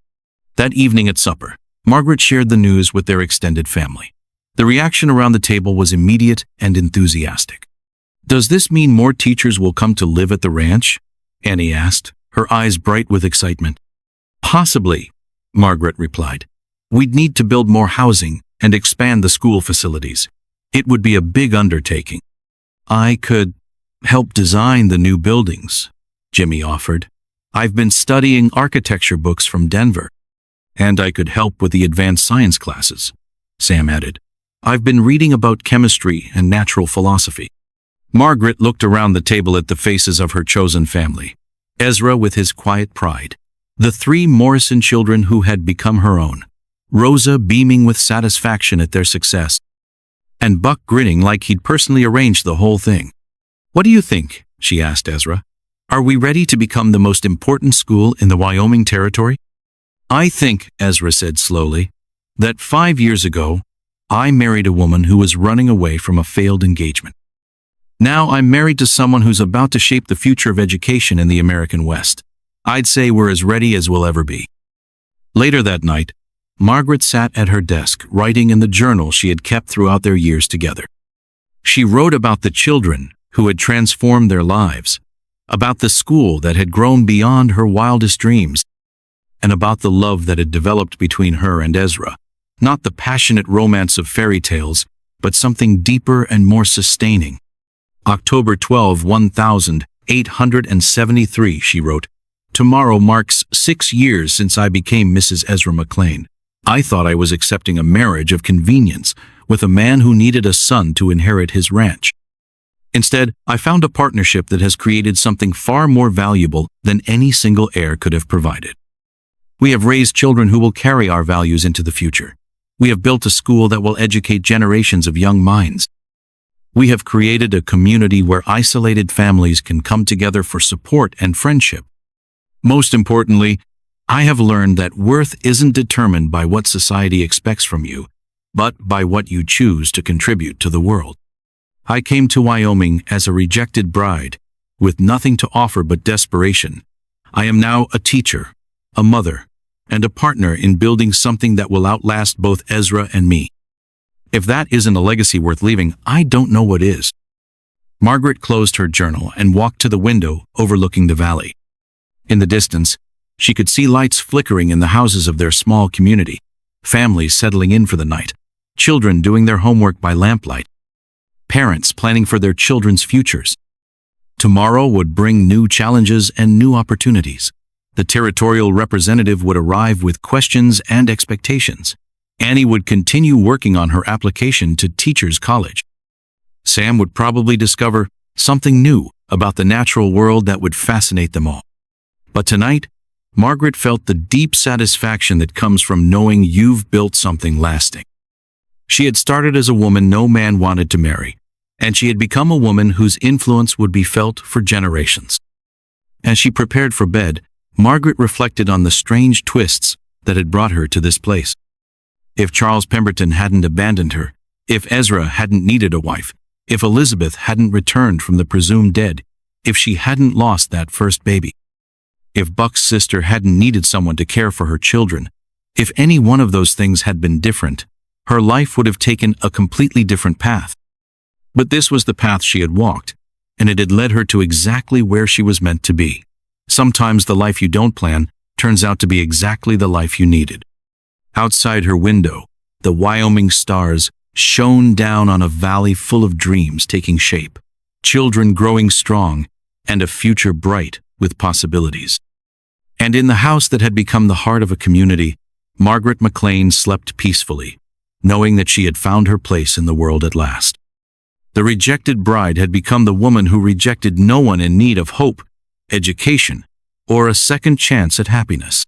That evening at supper, Margaret shared the news with their extended family. The reaction around the table was immediate and enthusiastic. "Does this mean more teachers will come to live at the ranch?" Annie asked, her eyes bright with excitement. "Possibly," Margaret replied. "We'd need to build more housing and expand the school facilities. It would be a big undertaking." Help design the new buildings, Jimmy offered. I've been studying architecture books from Denver. And I could help with the advanced science classes, Sam added. I've been reading about chemistry and natural philosophy. Margaret looked around the table at the faces of her chosen family. Ezra with his quiet pride, the 3 Morrison children who had become her own, Rosa beaming with satisfaction at their success, and Buck grinning like he'd personally arranged the whole thing. What do you think? She asked Ezra. Are we ready to become the most important school in the Wyoming territory? I think, Ezra said slowly, that 5 years ago, I married a woman who was running away from a failed engagement. Now I'm married to someone who's about to shape the future of education in the American West. I'd say we're as ready as we'll ever be. Later that night, Margaret sat at her desk writing in the journal she had kept throughout their years together. She wrote about the children who had transformed their lives, about the school that had grown beyond her wildest dreams, and about the love that had developed between her and Ezra. Not the passionate romance of fairy tales, but something deeper and more sustaining. October 12, 1873, she wrote, Tomorrow marks 6 years since I became Mrs. Ezra McClaine. I thought I was accepting a marriage of convenience with a man who needed a son to inherit his ranch. Instead, I found a partnership that has created something far more valuable than any single heir could have provided. We have raised children who will carry our values into the future. We have built a school that will educate generations of young minds. We have created a community where isolated families can come together for support and friendship. Most importantly, I have learned that worth isn't determined by what society expects from you, but by what you choose to contribute to the world. I came to Wyoming as a rejected bride, with nothing to offer but desperation. I am now a teacher, a mother, and a partner in building something that will outlast both Ezra and me. If that isn't a legacy worth leaving, I don't know what is. Margaret closed her journal and walked to the window overlooking the valley. In the distance, she could see lights flickering in the houses of their small community, families settling in for the night, children doing their homework by lamplight, parents planning for their children's futures. Tomorrow would bring new challenges and new opportunities. The territorial representative would arrive with questions and expectations. Annie would continue working on her application to Teachers College. Sam would probably discover something new about the natural world that would fascinate them all. But tonight, Margaret felt the deep satisfaction that comes from knowing you've built something lasting. She had started as a woman no man wanted to marry, and she had become a woman whose influence would be felt for generations. As she prepared for bed, Margaret reflected on the strange twists that had brought her to this place. If Charles Pemberton hadn't abandoned her, if Ezra hadn't needed a wife, if Elizabeth hadn't returned from the presumed dead, if she hadn't lost that first baby, if Buck's sister hadn't needed someone to care for her children, if any one of those things had been different, her life would have taken a completely different path. But this was the path she had walked, and it had led her to exactly where she was meant to be. Sometimes the life you don't plan turns out to be exactly the life you needed. Outside her window, the Wyoming stars shone down on a valley full of dreams taking shape, children growing strong, and a future bright with possibilities. And in the house that had become the heart of a community, Margaret McClaine slept peacefully, knowing that she had found her place in the world at last. The rejected bride had become the woman who rejected no one in need of hope, education, or a second chance at happiness.